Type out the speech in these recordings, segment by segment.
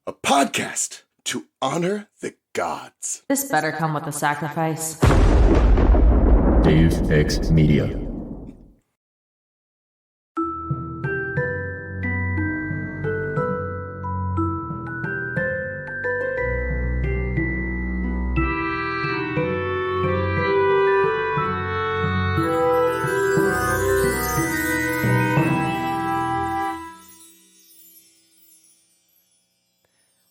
a podcast to honor the gods. This better come with a sacrifice. Dave X Media.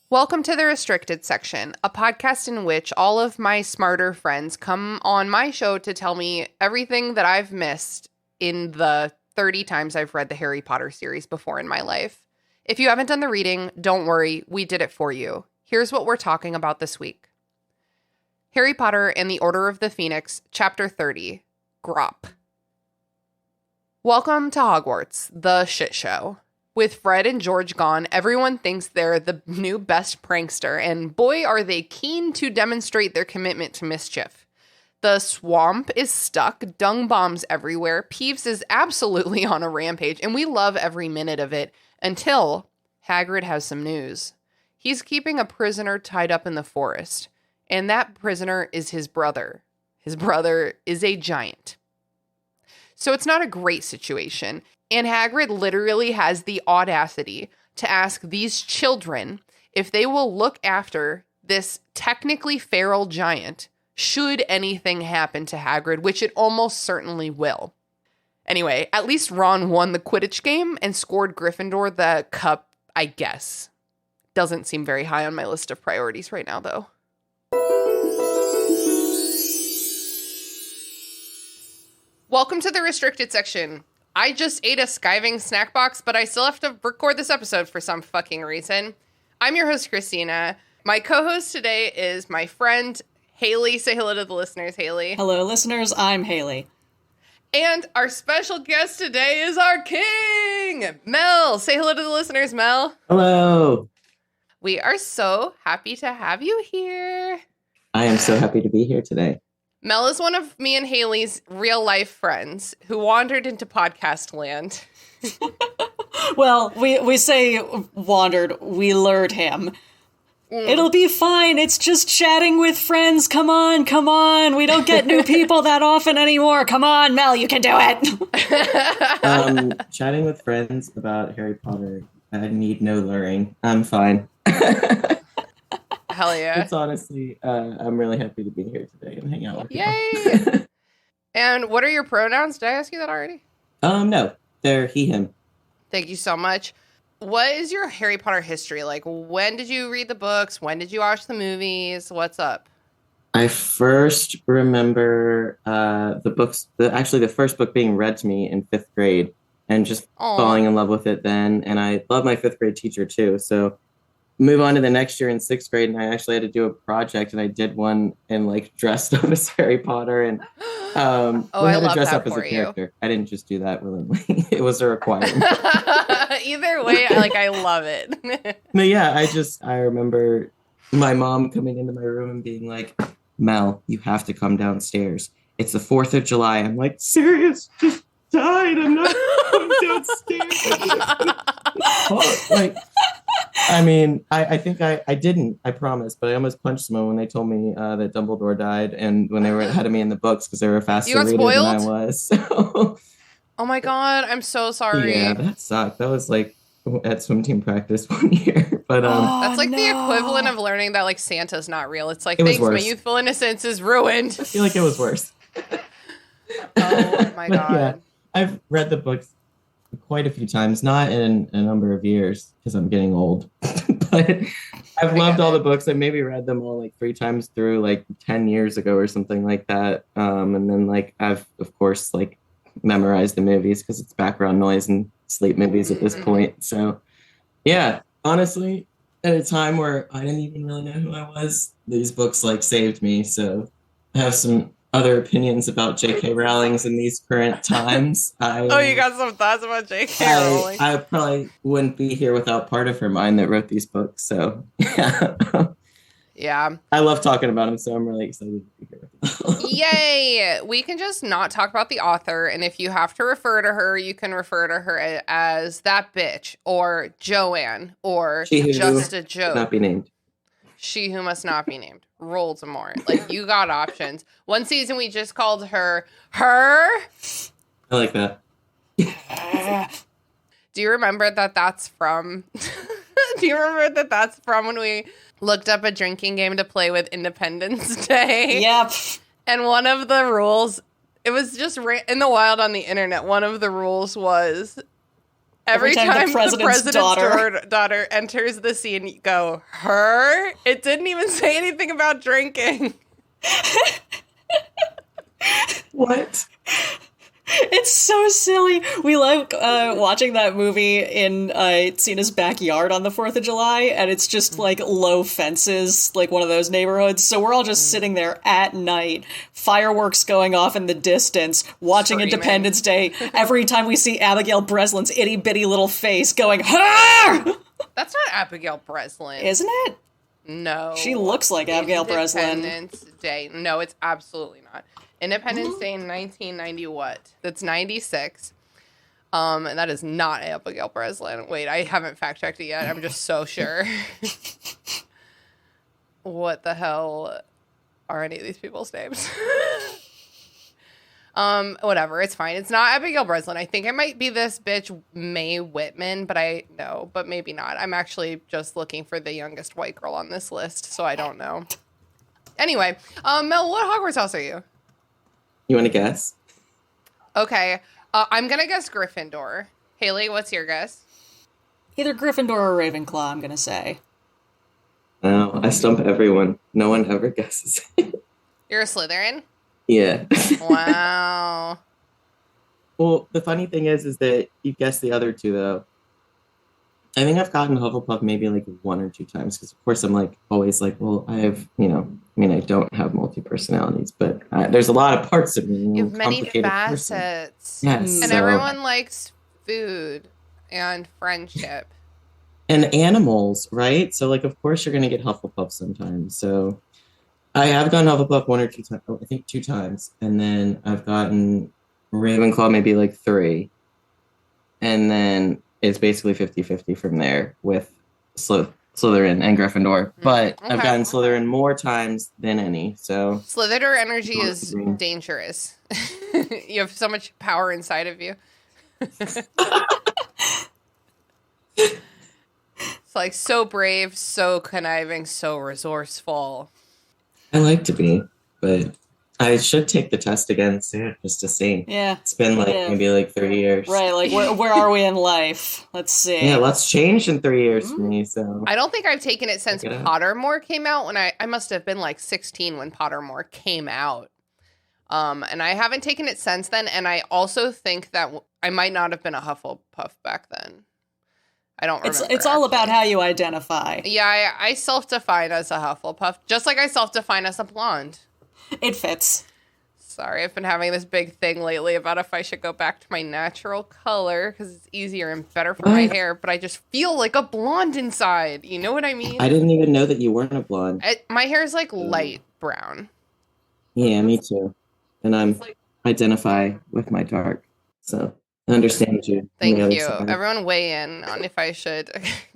Welcome to the Restricted Section, a podcast in which all of my smarter friends come on my show to tell me everything that I've missed in the 30 times I've read the Harry Potter series before in my life. If you haven't done the reading, don't worry, we did it for you. Here's what we're talking about this week. Harry Potter and the Order of the Phoenix, Chapter 30, Grawp. Welcome to Hogwarts, the shit show. With Fred and George gone, everyone thinks they're the new best prankster, and boy are they keen to demonstrate their commitment to mischief. The swamp is stuck, dung bombs everywhere, Peeves is absolutely on a rampage, and we love every minute of it, until Hagrid has some news. He's keeping a prisoner tied up in the forest, and that prisoner is his brother. His brother is a giant. So it's not a great situation. And Hagrid literally has the audacity to ask these children if they will look after this technically feral giant should anything happen to Hagrid, which it almost certainly will. Anyway, at least Ron won the Quidditch game and scored Gryffindor the cup, I guess. Doesn't seem very high on my list of priorities right now, though. Welcome to the Restricted Section. I just ate a skiving snack box, but I still have to record this episode for some fucking reason. I'm your host, Christina. My co-host today is my friend, Haley. Say hello to the listeners, Haley. Hello, listeners. I'm Haley. And our special guest today is our king, Mel. Say hello to the listeners, Mel. Hello. We are so happy to have you here. I am so happy to be here today. Mel is one of me and Haley's real-life friends who wandered into podcast land. Well, we say wandered. We lured him. It'll be fine. It's just chatting with friends. Come on. We don't get new people that often anymore. Come on, Mel, you can do it. Chatting with friends about Harry Potter. I need no luring. I'm fine. Hell yeah. It's honestly, I'm really happy to be here today and hang out with you. Yay! And what are your pronouns? Did I ask you that already? No, they're he, him. Thank you so much. What is your Harry Potter history? Like, when did you read the books? When did you watch the movies? What's up? I first remember the books, the first book being read to me in 5th grade and just falling in love with it then. And I love my 5th grade teacher too, so move on to the next year in 6th grade, and I actually had to do a project, and I did one and like dressed up as Harry Potter, and we had to dress up as a character. I didn't just do that willingly; it was a requirement. Either way, I love it. But yeah, I remember my mom coming into my room and being like, "Mel, you have to come downstairs. It's the 4th of July." I'm like, "Serious? Just died. I'm not going downstairs." I think I didn't, I promise, but I almost punched someone when they told me that Dumbledore died, and when they were ahead of me in the books because they were faster readers than I was. So. Oh my god, I'm so sorry. Yeah, that sucked. That was like at swim team practice one year. But that's like the equivalent of learning that like Santa's not real. It's like, thanks, my youthful innocence is ruined. I feel like it was worse. Oh my god. Yeah, I've read the books quite a few times, not in a number of years because I'm getting old, but I've loved all the books. I maybe read them all like 3 times through like 10 years ago or something like that. And then like I've of course like memorized the movies because it's background noise and sleep movies at this point. So yeah, honestly, at a time where I didn't even really know who I was, these books like saved me. So I have some other opinions about J.K. Rowling's in these current times. You got some thoughts about J.K. Rowling? I probably wouldn't be here without part of her mind that wrote these books. So, yeah. Yeah. I love talking about them, so I'm really excited to be here with you Yay! We can just not talk about the author, and if you have to refer to her, you can refer to her as that bitch, or Joanne, or She who just a should joke. not be named. She who must not be named. Roll some more. Like, you got options. One season we just called her. I like that. Do you remember that that's from... Do you remember that that's from when we looked up a drinking game to play with Independence Day? Yep. And one of the rules, it was just in the wild on the internet, one of the rules was every time the president's daughter enters the scene, you go, her? It didn't even say anything about drinking. What? It's so silly. We like watching that movie in Cena's backyard on the 4th of July, and it's just like low fences, like one of those neighborhoods. So we're all just sitting there at night, fireworks going off in the distance, watching Screaming. Independence Day. Every time we see Abigail Breslin's itty bitty little face going, "Her!" That's not Abigail Breslin. Isn't it? No. She looks like Abigail Breslin. Independence Day. No, it's absolutely not. Independence Day in 1990 what? That's 96. And that is not Abigail Breslin. Wait, I haven't fact-checked it yet. I'm just so sure. What the hell are any of these people's names? Whatever, it's fine. It's not Abigail Breslin. I think it might be this bitch Mae Whitman, but maybe not. I'm actually just looking for the youngest white girl on this list, so I don't know. Anyway, Mel, what Hogwarts house are you? You want to guess? Okay, I'm gonna guess Gryffindor. Haley, what's your guess? Either Gryffindor or Ravenclaw, I'm gonna say. No, I stump everyone. No one ever guesses. You're a Slytherin? Yeah. Wow. Well, the funny thing is that you guessed the other two, though. I think I've gotten Hufflepuff maybe like 1 or 2 times, because of course I'm like always like, well, I have, I don't have multi-personalities, but there's a lot of parts of me. You have many facets. Yes. And everyone likes food and friendship. And animals, right? So like, of course you're going to get Hufflepuff sometimes. So I have gotten Hufflepuff 1 or 2 times, I think 2 times. And then I've gotten Ravenclaw maybe like 3. And then it's basically 50-50 from there with Slytherin and Gryffindor. But Okay. I've gotten Slytherin more times than any, so... Slytherin energy is dangerous. You have so much power inside of you. It's like so brave, so conniving, so resourceful. I like to be, but I should take the test again soon, just to see. Yeah. It's been maybe like 3 years. Right, like where are we in life? Let's see. Yeah, lots changed in 3 years for me, so... I don't think I've taken it since Check it out. Pottermore came out. When I must have been like 16 when Pottermore came out. And I haven't taken it since then. And I also think that I might not have been a Hufflepuff back then. I don't remember. It's all about how you identify. Yeah, I self-define as a Hufflepuff, just like I self-define as a blonde. It fits. Sorry, I've been having this big thing lately about if I should go back to my natural color because it's easier and better for my hair, but I just feel like a blonde inside. You know what I mean? I didn't even know that you weren't a blonde. My hair is like light brown. Yeah, me too. And I'm identify with my dark, so I understand you. Thank on the other you. side. Everyone weigh in on if I should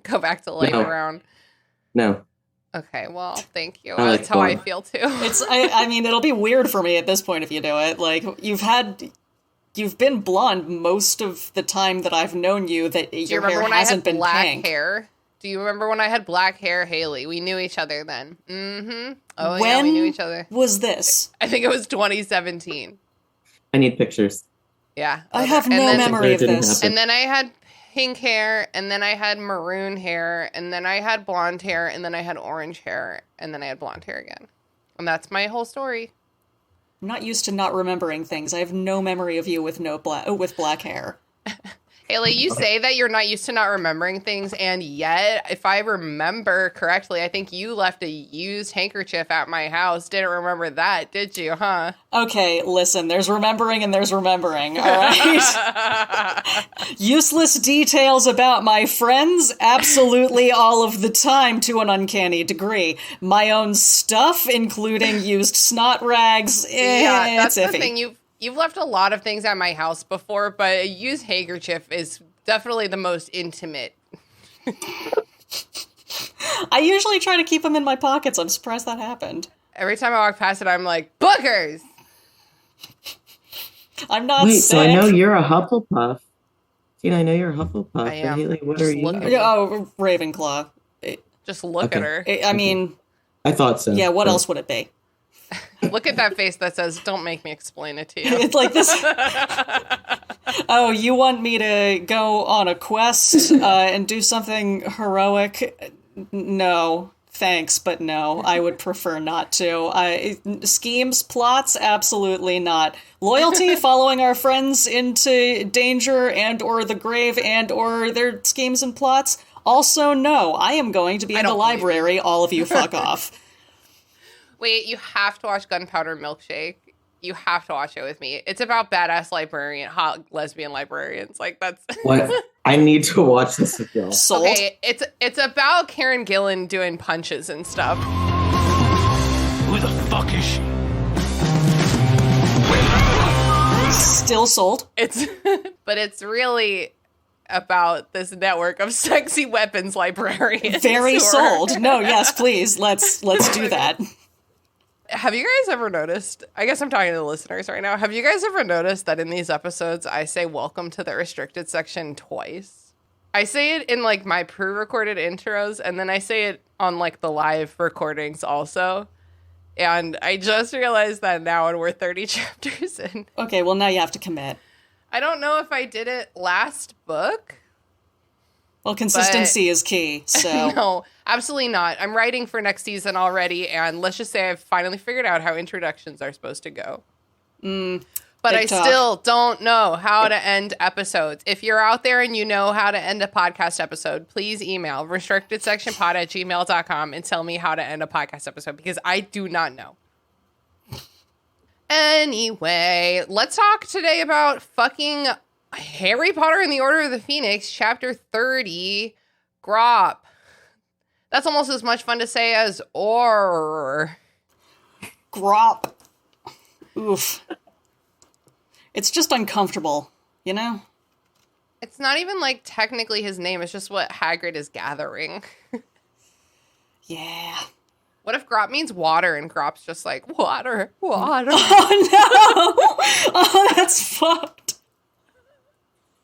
go back to light No. brown. No. Okay, well, thank you. I like That's how I blonde. feel too. I mean, it'll be weird for me at this point if you do it. Like, you've been blonde most of the time that I've known you, that Do you your remember hair when I hasn't had been black pink. hair? Do you remember when I had black hair, Haley? We knew each other then. Mm-hmm. Oh, yeah, When we knew each other. was this? I think it was 2017. I need pictures. Yeah. I have And no then- memory of It didn't this. happen. And then I had pink hair, and then I had maroon hair, and then I had blonde hair, and then I had orange hair, and then I had blonde hair again. And that's my whole story. I'm not used to not remembering things. I have no memory of you with black hair. Haley, you say that you're not used to not remembering things, and yet, if I remember correctly, I think you left a used handkerchief at my house. Didn't remember that, did you, huh? Okay, listen, there's remembering and there's remembering, all right? Useless details about my friends, absolutely all of the time to an uncanny degree. My own stuff, including used snot rags, Yeah, that's it's the iffy. thing. You've left a lot of things at my house before, but a used handkerchief is definitely the most intimate. I usually try to keep them in my pockets. I'm surprised that happened. Every time I walk past it, I'm like, bookers! I'm not Wait, sick. so I know you're a Hufflepuff. Tina, I know you're a Hufflepuff. I am. Haley, what Just are look at you? me. Oh, Ravenclaw. Just look Okay. at her. I mean, I thought so. yeah, what but- else would it be? Look at that face that says, don't make me explain it to you. It's like this. Oh, you want me to go on a quest and do something heroic? No, thanks, but no. I would prefer not to. Schemes, plots, absolutely not. Loyalty, following our friends into danger and or the grave and or their schemes and plots? Also, no. I am going to be in the don't believe library. All of you fuck off. Wait, you have to watch Gunpowder Milkshake. You have to watch it with me. It's about badass hot lesbian librarians. Like, that's... What? I need to watch this with y'all. Sold. Okay, it's about Karen Gillan doing punches and stuff. Who the fuck is she? Still sold. But it's really about this network of sexy weapons librarians. Very who are- sold. No, yes, please. Let's do that. Have you guys ever noticed? I guess I'm talking to the listeners right now. Have you guys ever noticed that in these episodes, I say welcome to the restricted section twice? I say it in like my pre-recorded intros, and then I say it on like the live recordings also. And I just realized that now, and we're 30 chapters in. Okay, well, now you have to commit. I don't know if I did it last book. Well, consistency is key, so... No, absolutely not. I'm writing for next season already, and let's just say I've finally figured out how introductions are supposed to go. But I big talk. still don't know how to end episodes. If you're out there and you know how to end a podcast episode, please email restrictedsectionpod@gmail.com and tell me how to end a podcast episode, because I do not know. Anyway, let's talk today about fucking Harry Potter and the Order of the Phoenix, chapter 30, Grawp. That's almost as much fun to say as or. Grawp. Oof. It's just uncomfortable, you know? It's not even like technically his name, it's just what Hagrid is gathering. Yeah. What if Grawp means water and Grawp's just like, water, water? Oh, no! Oh, that's fucked.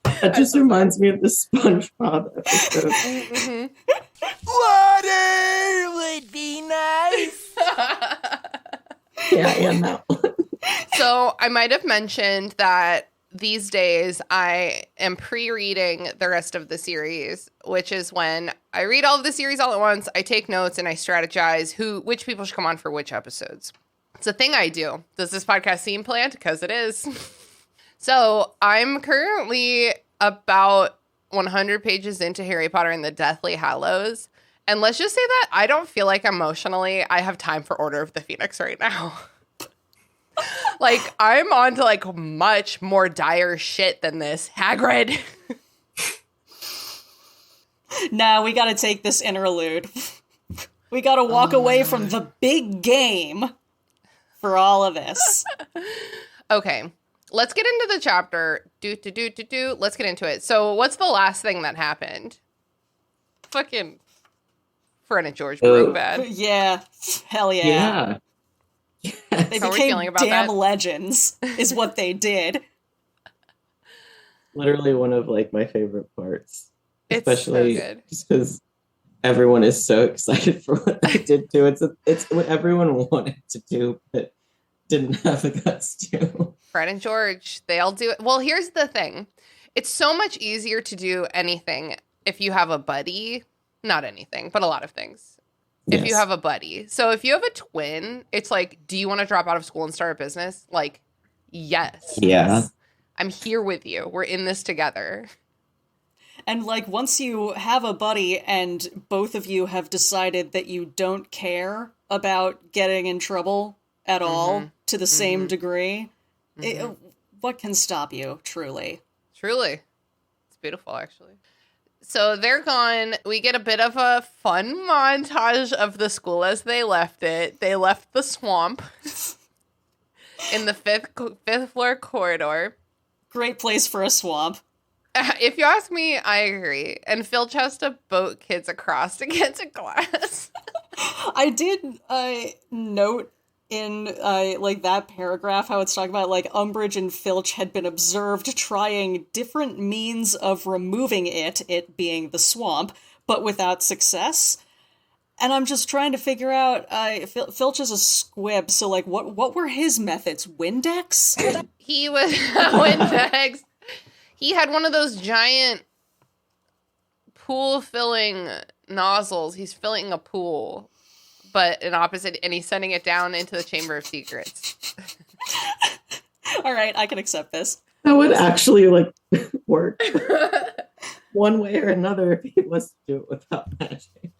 That just reminds me of the SpongeBob episode. Water would be nice. Yeah, and that one. So I might have mentioned that these days I am pre-reading the rest of the series, which is when I read all of the series all at once, I take notes, and I strategize which people should come on for which episodes. It's a thing I do. Does this podcast seem planned? Because it is. So I'm currently about 100 pages into Harry Potter and the Deathly Hallows. And let's just say that I don't feel like emotionally I have time for Order of the Phoenix right now. Like, I'm on to like much more dire shit than this. Hagrid. Now we gotta take this interlude. We gotta walk away from the big game for all of this. Okay. Let's get into the chapter. Let's get into it. So, what's the last thing that happened? Fucking Fred and George broke bad. Yeah. Hell yeah. Yeah. They How are we became feeling about damn that? legends, is what they did. Literally one of like my favorite parts. It's Especially so good. just because everyone is so excited for what they did too. It's what everyone wanted to do, but didn't have the guts to. Fred and George, they all do it. Well, here's the thing. It's so much easier to do anything if you have a buddy. Not anything, but a lot of things. If you Yes. have a buddy. So if you have a twin, it's like, do you want to drop out of school and start a business? Like, yes. Yeah. I'm here with you. We're in this together. And, like, once you have a buddy and both of you have decided that you don't care about getting in trouble at all to the same degree, what can stop you, truly? Truly. It's beautiful, actually. So they're gone. We get a bit of a fun montage of the school as they left it. They left the swamp in the fifth floor corridor. Great place for a swamp. If you ask me, I agree. And Filch has to boat kids across to get to class. I did note in like that paragraph how it's talking about like Umbridge and Filch had been observed trying different means of removing it being the swamp, but without success. And I'm just trying to figure out, Filch is a squib, so like what were his methods? Windex? He was Windex. He had one of those giant pool filling nozzles. He's filling a pool, but an opposite, and he's sending it down into the Chamber of Secrets. All right, I can accept this. That would actually like work one way or another if he was to do it without magic.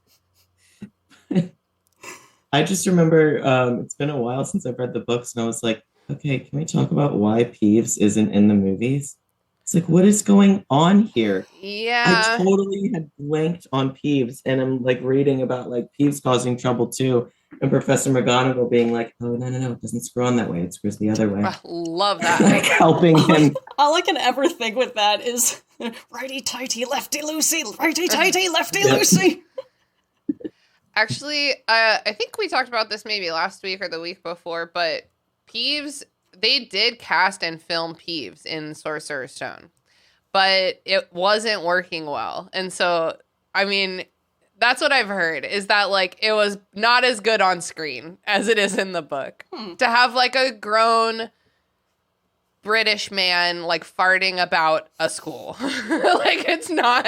I just remember it's been a while since I've read the books, and I was like, okay, can we talk about why Peeves isn't in the movies? It's like, what is going on here? Yeah. I totally had blanked on Peeves, and I'm like reading about like Peeves causing trouble too, and Professor McGonagall being like, oh, no, it doesn't screw on that way. It screws the other way. I love that. Like helping him. All I can ever think with that is righty-tighty, lefty-loosey, righty-tighty, lefty-loosey. Actually, I think we talked about this maybe last week or the week before, but Peeves, they did cast and film Peeves in Sorcerer's Stone, but it wasn't working well. And so, I mean, that's what I've heard, is that, like, it was not as good on screen as it is in the book. To have, like, a grown British man, like, farting about a school. Like, it's not...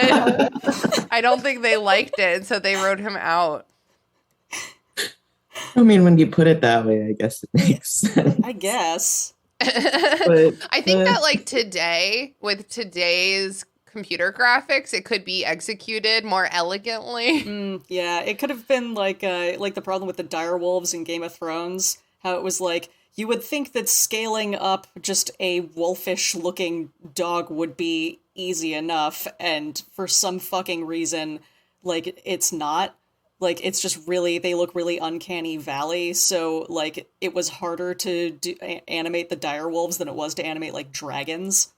I don't think they liked it, and so they wrote him out. I mean, when you put it that way, I guess it makes sense. I guess. But, I think that, like, today, with today's computer graphics, it could be executed more elegantly. Yeah, it could have been like the problem with the direwolves in Game of Thrones, how it was like, you would think that scaling up just a wolfish-looking dog would be easy enough, and for some fucking reason, like, it's not. Like, it's just really, they look really uncanny valley, so, like, it was harder to animate the direwolves than it was to animate, like, dragons.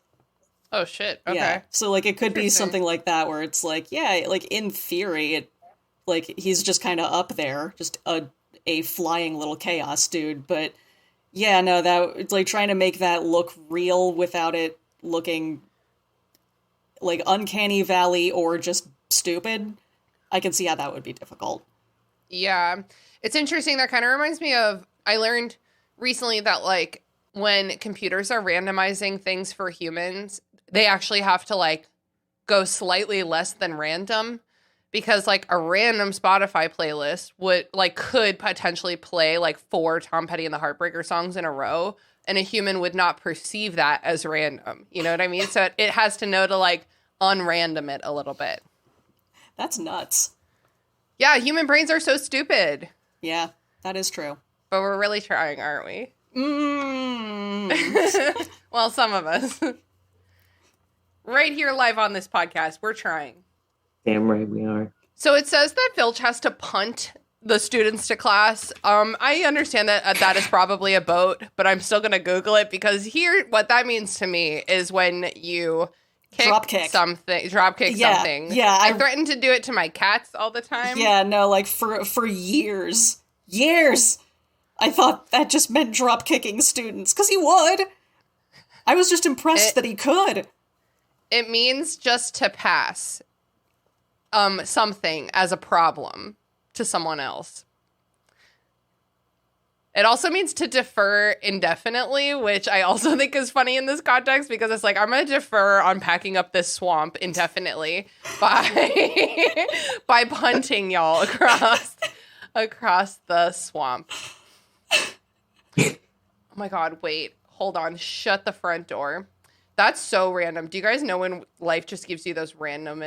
Oh, shit. Okay. Yeah. So, like, it could be something like that, where it's like, yeah, like, in theory, it, like, he's just kind of up there, just a flying little chaos dude, but, yeah, no, that, it's like, trying to make that look real without it looking, like, uncanny valley or just stupid, I can see how that would be difficult. Yeah. It's interesting. That kind of reminds me of, I learned recently that, like, when computers are randomizing things for humans, they actually have to, like, go slightly less than random, because, like, a random Spotify playlist could potentially play, like, 4 Tom Petty and the Heartbreaker songs in a row, and a human would not perceive that as random. You know what I mean? So it has to know to, like, unrandom it a little bit. That's nuts. Yeah, human brains are so stupid. Yeah, that is true. But we're really trying, aren't we? Well, some of us. Right here live on this podcast, we're trying. Damn right we are. So it says that Filch has to punt the students to class. I understand that that is probably a boat, but I'm still going to Google it, because here, what that means to me is when you... Drop kick something. Yeah. I threaten to do it to my cats all the time. Yeah, no, like for years, I thought that just meant drop kicking students, because he would. I was just impressed that he could. It means just to pass something as a problem to someone else. It also means to defer indefinitely, which I also think is funny in this context, because it's like, I'm going to defer on packing up this swamp indefinitely by punting y'all across the swamp. Oh my God, wait, hold on. Shut the front door. That's so random. Do you guys know when life just gives you those random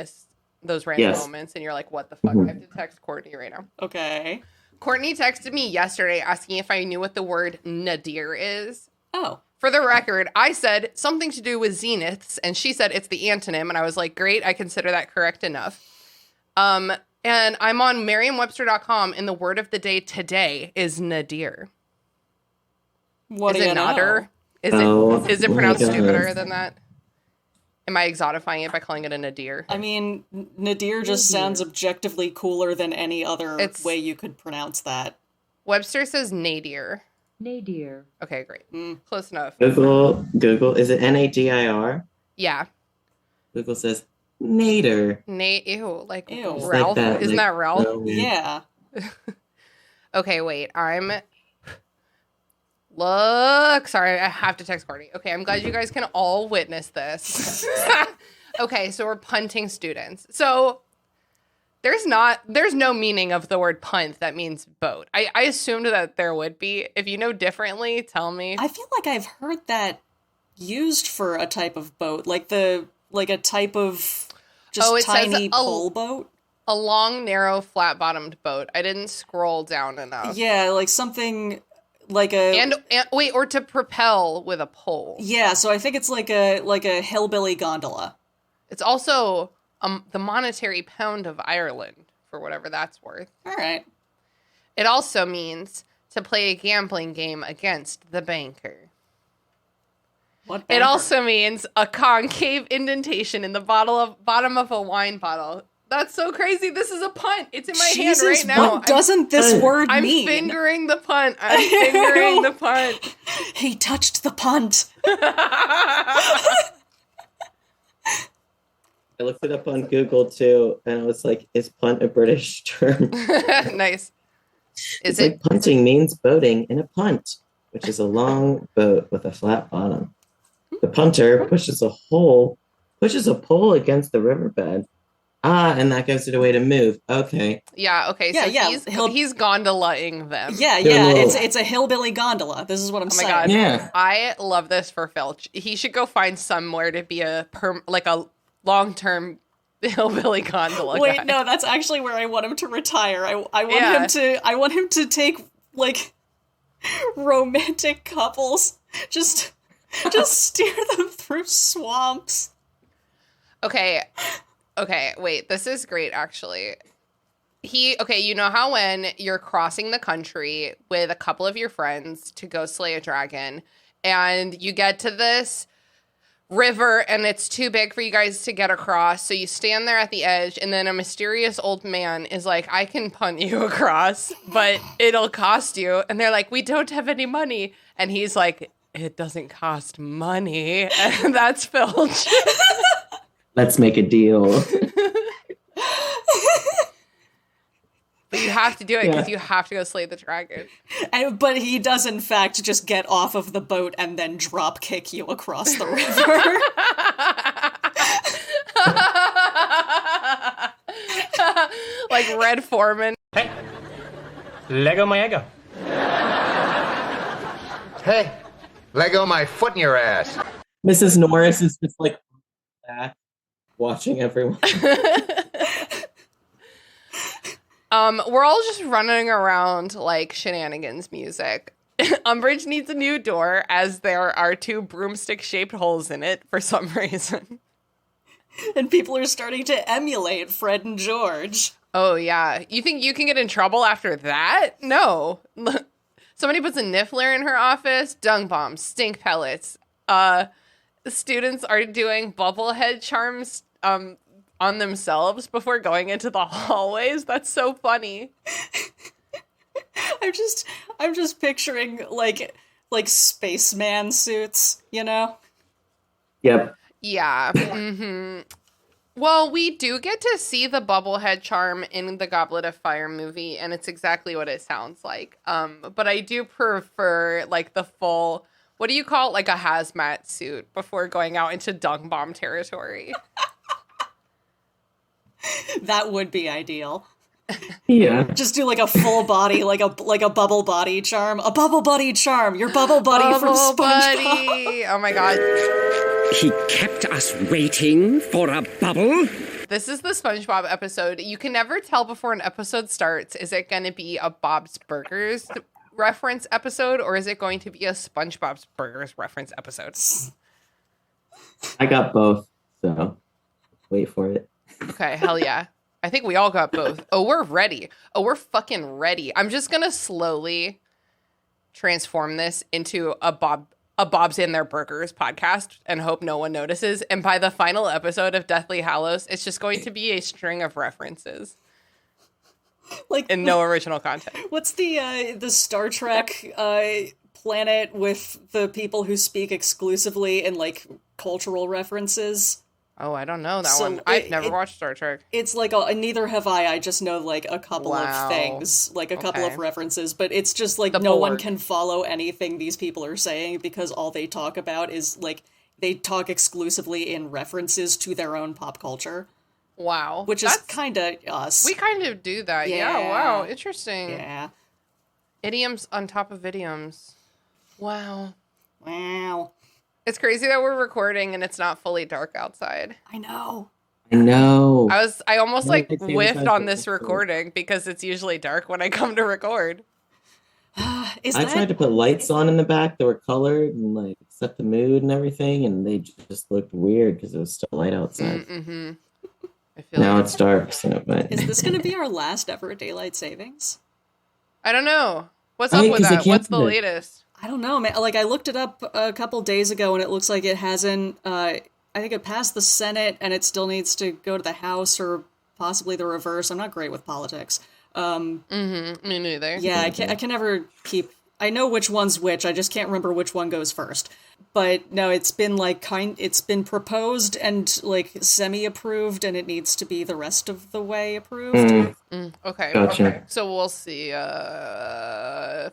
moments and you're like, what the fuck? I have to text Courtney right now. Okay. Courtney texted me yesterday asking if I knew what the word nadir is. Oh. For the record, I said something to do with zeniths, and she said it's the antonym, and I was like, great, I consider that correct enough. And I'm on Merriam-Webster.com, and the word of the day today is nadir. What is do it you know? nadir? Is it pronounced stupider than that? Am I exotifying it by calling it a nadir? I mean, nadir just sounds objectively cooler than any other way you could pronounce that. Webster says nadir. Nadir. Okay, great. Close enough. Google, is it Nadir? Yeah. Google says nadir. Ew. Ew. Ralph? Like that, Isn't that Ralph? Yeah. Okay, wait. Look. Sorry, I have to text Courtney. Okay, I'm glad you guys can all witness this. Okay, so we're punting students. So there's no meaning of the word punt that means boat. I assumed that there would be. If you know differently, tell me. I feel like I've heard that used for a type of boat, like a type of just tiny pole boat. A long, narrow, flat-bottomed boat. I didn't scroll down enough. Yeah, like something like a and wait, or to propel with a pole. Yeah, so I think it's like a hillbilly gondola. It's also the monetary pound of Ireland, for whatever that's worth. All right. It also means to play a gambling game against the banker. What banker? It also means a concave indentation in the bottom of a wine bottle. That's so crazy. This is a punt. It's in my hand right now. What doesn't this word mean? I'm fingering the punt. I'm fingering the punt. He touched the punt. I looked it up on Google too, and I was like, is punt a British term? Nice. It's like punting means boating in a punt, which is a long boat with a flat bottom. The punter pushes a pole against the riverbed. And that gives it a way to move. Okay. Yeah, okay. So he's gondolaing them. Yeah. It's a hillbilly gondola. This is what I'm saying. Oh my god. Yeah. I love this for Filch. He should go find somewhere to be a long-term hillbilly gondola guy. Wait, no, that's actually where I want him to retire. I want him to take like romantic couples. Just steer them through swamps. Okay, wait, this is great, actually. You know how when you're crossing the country with a couple of your friends to go slay a dragon, and you get to this river, and it's too big for you guys to get across, so you stand there at the edge, and then a mysterious old man is like, I can punt you across, but it'll cost you. And they're like, we don't have any money. And he's like, it doesn't cost money. And that's Filch. Let's make a deal. But you have to do it because you have to go slay the dragon. But he does, in fact, just get off of the boat and then drop kick you across the river. Like Red Foreman. Hey, Lego my ego. Hey, Lego my foot in your ass. Mrs. Norris is just like back watching everyone. We're all just running around like shenanigans music. Umbridge needs a new door as there are 2 broomstick-shaped holes in it for some reason. And people are starting to emulate Fred and George. Oh, yeah. You think you can get in trouble after that? No. Somebody puts a niffler in her office, dung bombs, stink pellets. Students are doing bubblehead charms on themselves before going into the hallways. That's so funny. I'm just picturing like spaceman suits, you know? Yep. Yeah. Mm-hmm. Well, we do get to see the bubblehead charm in the Goblet of Fire movie, and it's exactly what it sounds like. But I do prefer like the full, what do you call it? Like a hazmat suit before going out into dung bomb territory. That would be ideal. Yeah. Just do like a full body, like a bubble body charm. A bubble buddy charm. Your bubble buddy from SpongeBob. Buddy. Oh my god. He kept us waiting for a bubble. This is the SpongeBob episode. You can never tell before an episode starts. Is it going to be a Bob's Burgers reference episode, or is it going to be a SpongeBob's Burgers reference episode? I got both, so wait for it. Okay, hell yeah. I think we all got both. Oh, we're ready. Oh, we're fucking ready. I'm just going to slowly transform this into a Bob's in Their Burgers podcast and hope no one notices. And by the final episode of Deathly Hallows, it's just going to be a string of references. Like, and no original content. What's the Star Trek planet with the people who speak exclusively in like cultural references? Oh, I don't know that one. I've never watched Star Trek. It's like neither have I just know like a couple of things, like a couple of references, but it's just like no one can follow anything these people are saying because all they talk about is like they talk exclusively in references to their own pop culture. Wow. Which is kind of us. We kind of do that. Yeah. Wow. Interesting. Yeah. Idioms on top of idioms. Wow. Wow. It's crazy that we're recording and it's not fully dark outside. I know. I almost like whiffed on this recording because it's usually dark when I come to record. I tried to put lights on in the back that were colored and like set the mood and everything, and they just looked weird because it was still light outside. Mm-hmm. Now it's dark. So, but... Is this going to be our last ever daylight savings? I don't know. What's up with that? What's the latest? I don't know, man. Like, I looked it up a couple days ago, and it looks like it hasn't... I think it passed the Senate, and it still needs to go to the House, or possibly the reverse. I'm not great with politics. Me neither. Yeah, I can never keep... I know which one's which, I just can't remember which one goes first. But no, it's been like it's been proposed and like semi-approved, and it needs to be the rest of the way approved. Okay. Gotcha. Okay. So we'll see if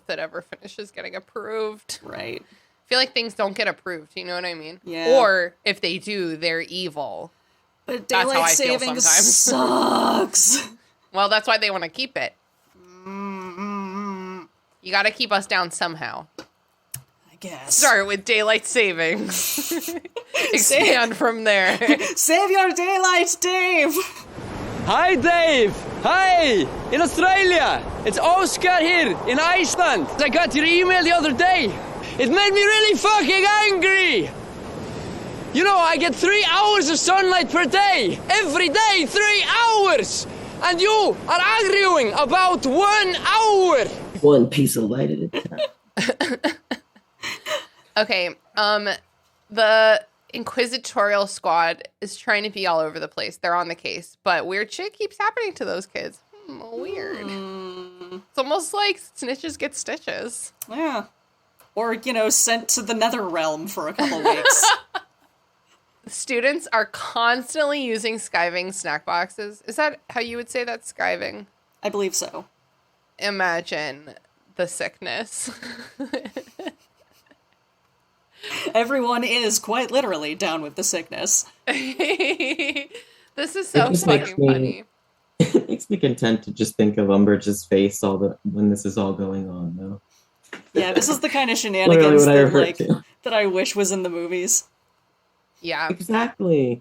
that ever finishes getting approved. Right. I feel like things don't get approved, you know what I mean? Yeah. Or if they do, they're evil. But daylight savings sucks. Well, that's why they want to keep it. You got to keep us down somehow. I guess. Start with daylight savings. Expand from there. Save your daylight, Dave! Hi, Dave! Hi! In Australia! It's Oscar here, in Iceland! I got your email the other day. It made me really fucking angry! You know, I get 3 hours of sunlight per day! Every day, 3 hours! And you are arguing about 1 hour! One piece of light at a time. Okay, the Inquisitorial Squad is trying to be all over the place. They're on the case, but weird shit keeps happening to those kids. Weird. It's almost like snitches get stitches. Yeah. Or, sent to the nether realm for a couple weeks. Students are constantly using skiving snack boxes. Is that how you would say that, skiving? I believe so. Imagine the sickness. Everyone is quite literally down with the sickness. This is so fucking funny. It makes me content to just think of Umbridge's face when this is all going on, though. Yeah, this is the kind of shenanigans that I wish was in the movies. Yeah. Exactly.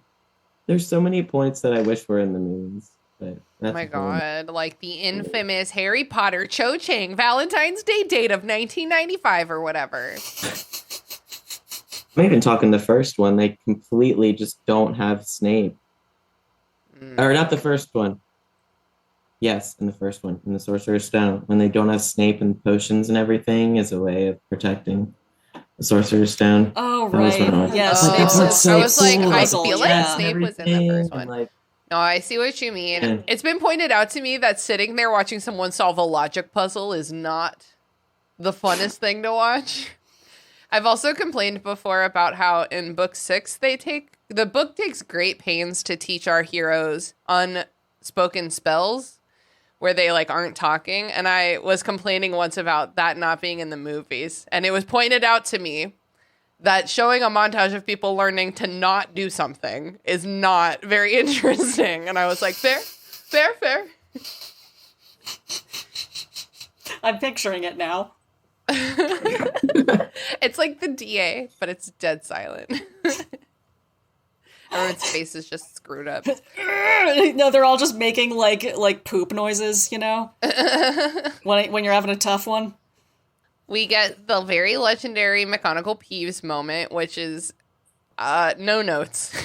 There's so many points that I wish were in the movies. But oh my god, like the infamous Harry Potter Cho Chang Valentine's Day date of 1995 or whatever. I'm even talking the first one. They completely just don't have Snape. Or not the first one. Yes, in the first one, in the Sorcerer's Stone. When they don't have Snape and potions and everything as a way of protecting the Sorcerer's Stone. Oh, right. Yeah, Snape's I was like, I feel like Snape was in the first one. Like, no, I see what you mean. Yeah. It's been pointed out to me that sitting there watching someone solve a logic puzzle is not the funnest thing to watch. I've also complained before about how in book 6, the book takes great pains to teach our heroes unspoken spells where they like aren't talking. And I was complaining once about that not being in the movies. And it was pointed out to me that showing a montage of people learning to not do something is not very interesting. And I was like, fair. I'm picturing it now. It's like the DA, but it's dead silent. Everyone's face is just screwed up. No, they're all just making like poop noises, you know? when you're having a tough one. We get the very legendary McGonagall Peeves moment, which is no notes.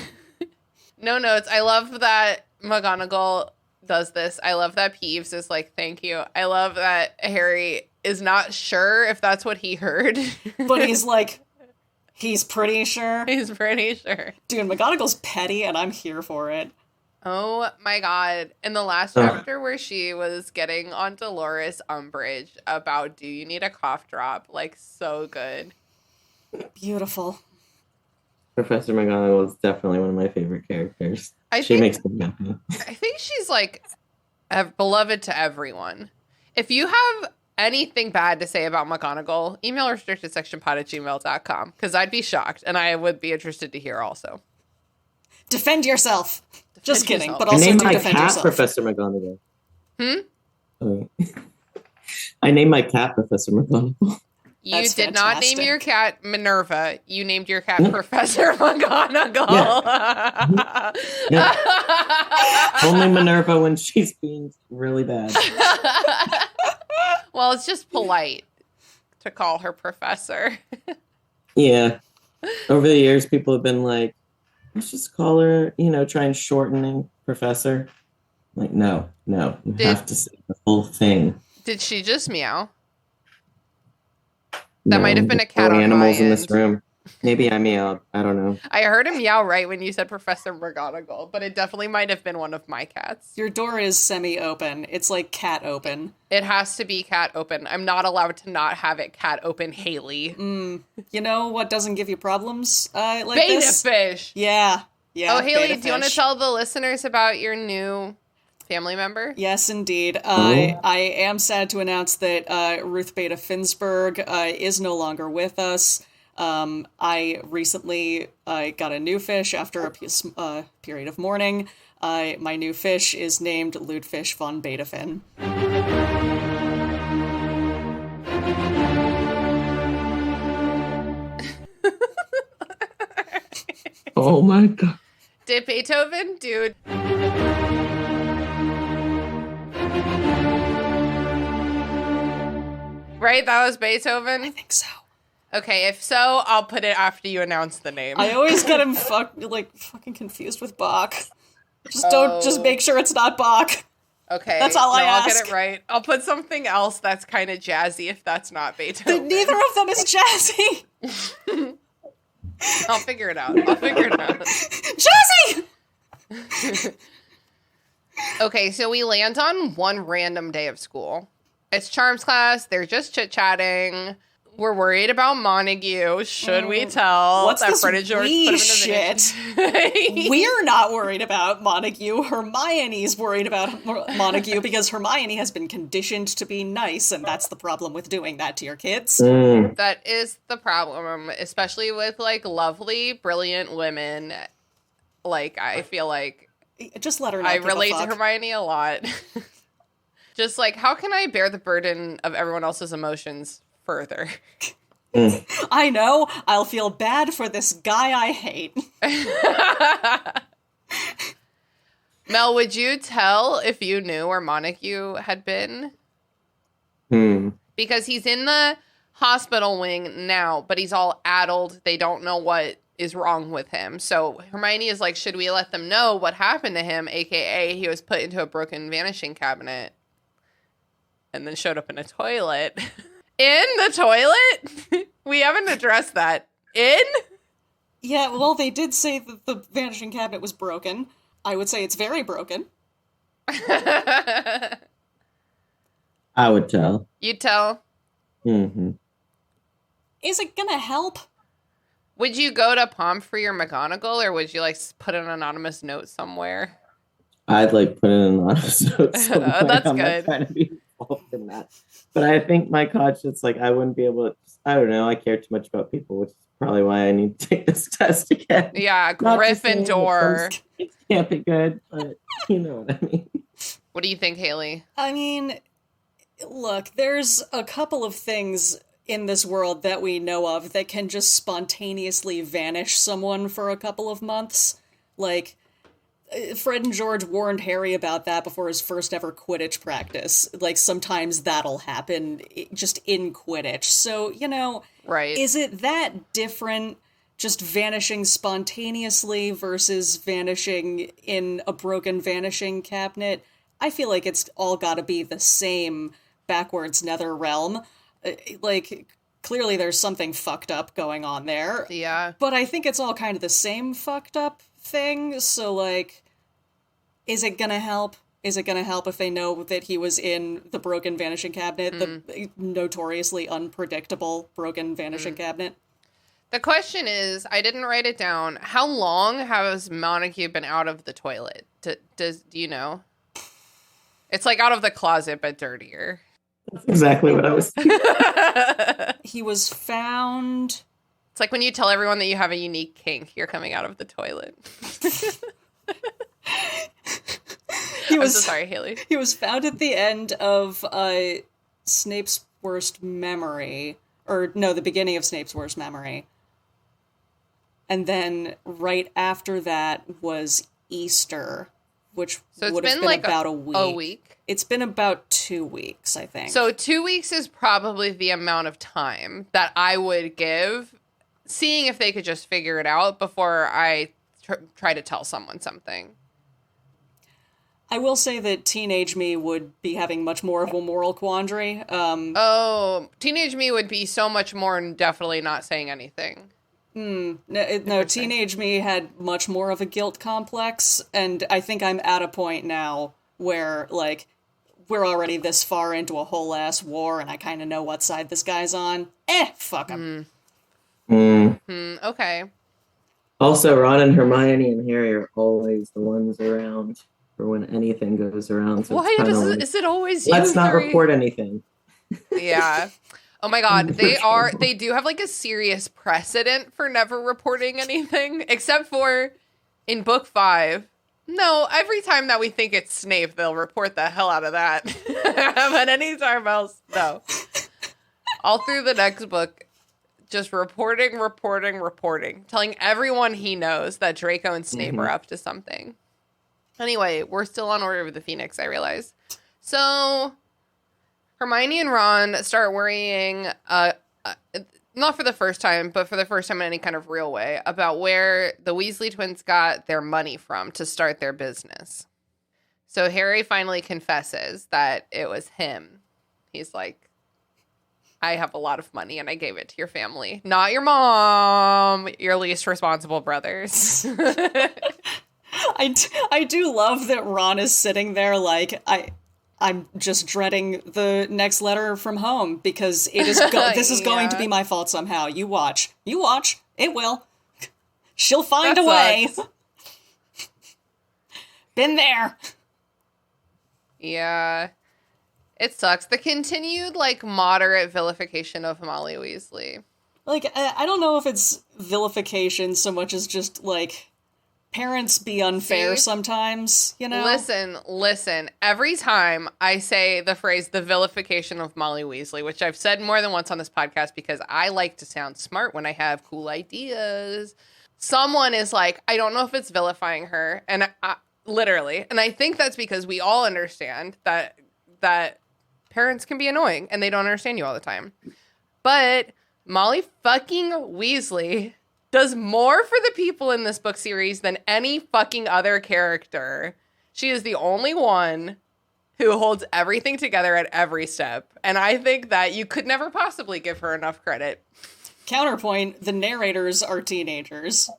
No notes. I love that McGonagall does this. I love that Peeves is like, thank you. I love that Harry is not sure if that's what he heard. But he's like, he's pretty sure. He's pretty sure. Dude, McGonagall's petty and I'm here for it. Oh my god. In the last chapter where she was getting on Dolores Umbridge about, do you need a cough drop? Like, so good. Beautiful. Professor McGonagall is definitely one of my favorite characters. She makes me happy. I think she's like beloved to everyone. If you have anything bad to say about McGonagall, email restrictedsectionpod@gmail.com because I'd be shocked and I would be interested to hear also. Defend yourself. Just kidding, yourself. but also I named do my defend cat yourself. Professor McGonagall. Hmm? I named my cat Professor McGonagall. You That's did not name fantastic. your cat Minerva. You named your cat Professor McGonagall. Yeah. Only Minerva when she's being really bad. Well, it's just polite to call her Professor. Yeah. Over the years, people have been like, let's just call her, try and shortening Professor. I'm like, no, you have to say the whole thing. Did she just meow? That might have been a there's cat no on animals my in end. this room. Maybe I meowed. I don't know. I heard him meow right when you said Professor McGonagall, but it definitely might have been one of my cats. Your door is semi-open. It's like cat open. It has to be cat open. I'm not allowed to not have it cat open, Haley. You know what doesn't give you problems like Beta this? fish. Yeah. Oh, Haley, beta do you want to fish. tell the listeners about your new family member? Yes, indeed. I am sad to announce that Ruth Beta Finsberg is no longer with us. I recently got a new fish after a period of mourning. My new fish is named Ludfish von Betafin. Oh my god. Did Beethoven? Dude. Right? That was Beethoven? I think so. Okay, if so, I'll put it after you announce the name. I always get him fucking confused with Bach. Just make sure it's not Bach. Okay. That's all I I'll ask. get it right. I'll put something else that's kind of jazzy if that's not Beethoven. Neither of them is jazzy. I'll figure it out. Jazzy! Okay, so we land on one random day of school. It's Charms class. They're just chit-chatting. We're worried about Montague. Should we tell What's that this Fred and George we put him in shit? the We're not worried about Montague. Hermione's worried about Montague because Hermione has been conditioned to be nice, and that's the problem with doing that to your kids. That is the problem, especially with, like, lovely, brilliant women. Like, I feel like Just let her know. I relate to Hermione a lot. Just like, how can I bear the burden of everyone else's emotions further? I know. I'll feel bad for this guy I hate. Mel, would you tell if you knew where Montague had been? Because he's in the hospital wing now, but he's all addled. They don't know what is wrong with him. So Hermione is like, should we let them know what happened to him? AKA he was put into a broken vanishing cabinet and then showed up in a toilet. In the toilet? We haven't addressed that. In? Yeah, well, they did say that the vanishing cabinet was broken. I would say it's very broken. I would tell. You'd tell? Mm-hmm. Is it gonna help? Would you go to Pomfrey or McGonagall, or would you, like, put an anonymous note somewhere? I'd like put in an anonymous note somewhere. That's I'm good. not trying to be involved in that. But I think my conscience, like, I wouldn't be able to, I don't know, I care too much about people, which is probably why I need to take this test again. Yeah, Not to say that Gryffindor. it can't be good, but you know what I mean. What do you think, Haley? I mean, look, there's a couple of things in this world that we know of that can just spontaneously vanish someone for a couple of months. Like, Fred and George warned Harry about that before his first ever Quidditch practice. Like, sometimes that'll happen just in Quidditch. So, you know, Right. is it that different just vanishing spontaneously versus vanishing in a broken vanishing cabinet? I feel like it's all gotta be the same backwards nether realm. Like, clearly there's something fucked up going on there. Yeah. But I think it's all kind of the same fucked up thing, so, like, is it gonna help? Is it gonna help if they know that he was in the broken vanishing cabinet, the notoriously unpredictable broken vanishing cabinet? The question is, I didn't write it down. How long has Montague been out of the toilet? Do you know? It's like out of the closet, but dirtier. That's exactly what I was thinking. He was found... It's like when you tell everyone that you have a unique kink, you're coming out of the toilet. I'm so sorry, Haley. He was found at the end of Snape's worst memory. Or, no, the beginning of Snape's worst memory. And then right after that was Easter, which would have been like about a week. A week? It's been about 2 weeks, I think. So 2 weeks is probably the amount of time that I would give, seeing if they could just figure it out before I try to tell someone something. I will say that teenage me would be having much more of a moral quandary. Teenage me would be so much more and definitely not saying anything. No, teenage me had much more of a guilt complex, and I think I'm at a point now where, like, we're already this far into a whole ass war, and I kind of know what side this guy's on. Fuck him. Okay. Also, Ron and Hermione and Harry are always the ones around for when anything goes around. So Why is it always you? Let's not three? report anything. Yeah. Oh my god, they do have like a serious precedent for never reporting anything, except for in book 5. No, every time that we think it's Snape, they'll report the hell out of that. But anytime else, no. All through the next book, just reporting, telling everyone he knows that Draco and Snape are up to something. Anyway, we're still on Order of the Phoenix, I realize. So Hermione and Ron start worrying, not for the first time, but for the first time in any kind of real way, about where the Weasley twins got their money from to start their business. So Harry finally confesses that it was him. He's like, I have a lot of money and I gave it to your family. Not your mom, your least responsible brothers. I do love that Ron is sitting there like, I'm just dreading the next letter from home because it is this is going to be my fault somehow. You watch. It will. She'll find a way. Been there. Yeah. It sucks. The continued, like, moderate vilification of Molly Weasley. Like, I don't know if it's vilification so much as just, like, parents be unfair sometimes, you know? Listen. Every time I say the phrase, the vilification of Molly Weasley, which I've said more than once on this podcast because I like to sound smart when I have cool ideas, someone is like, I don't know if it's vilifying her. And literally. And I think that's because we all understand that parents can be annoying and they don't understand you all the time. But Molly fucking Weasley does more for the people in this book series than any fucking other character. She is the only one who holds everything together at every step. And I think that you could never possibly give her enough credit. Counterpoint, the narrators are teenagers.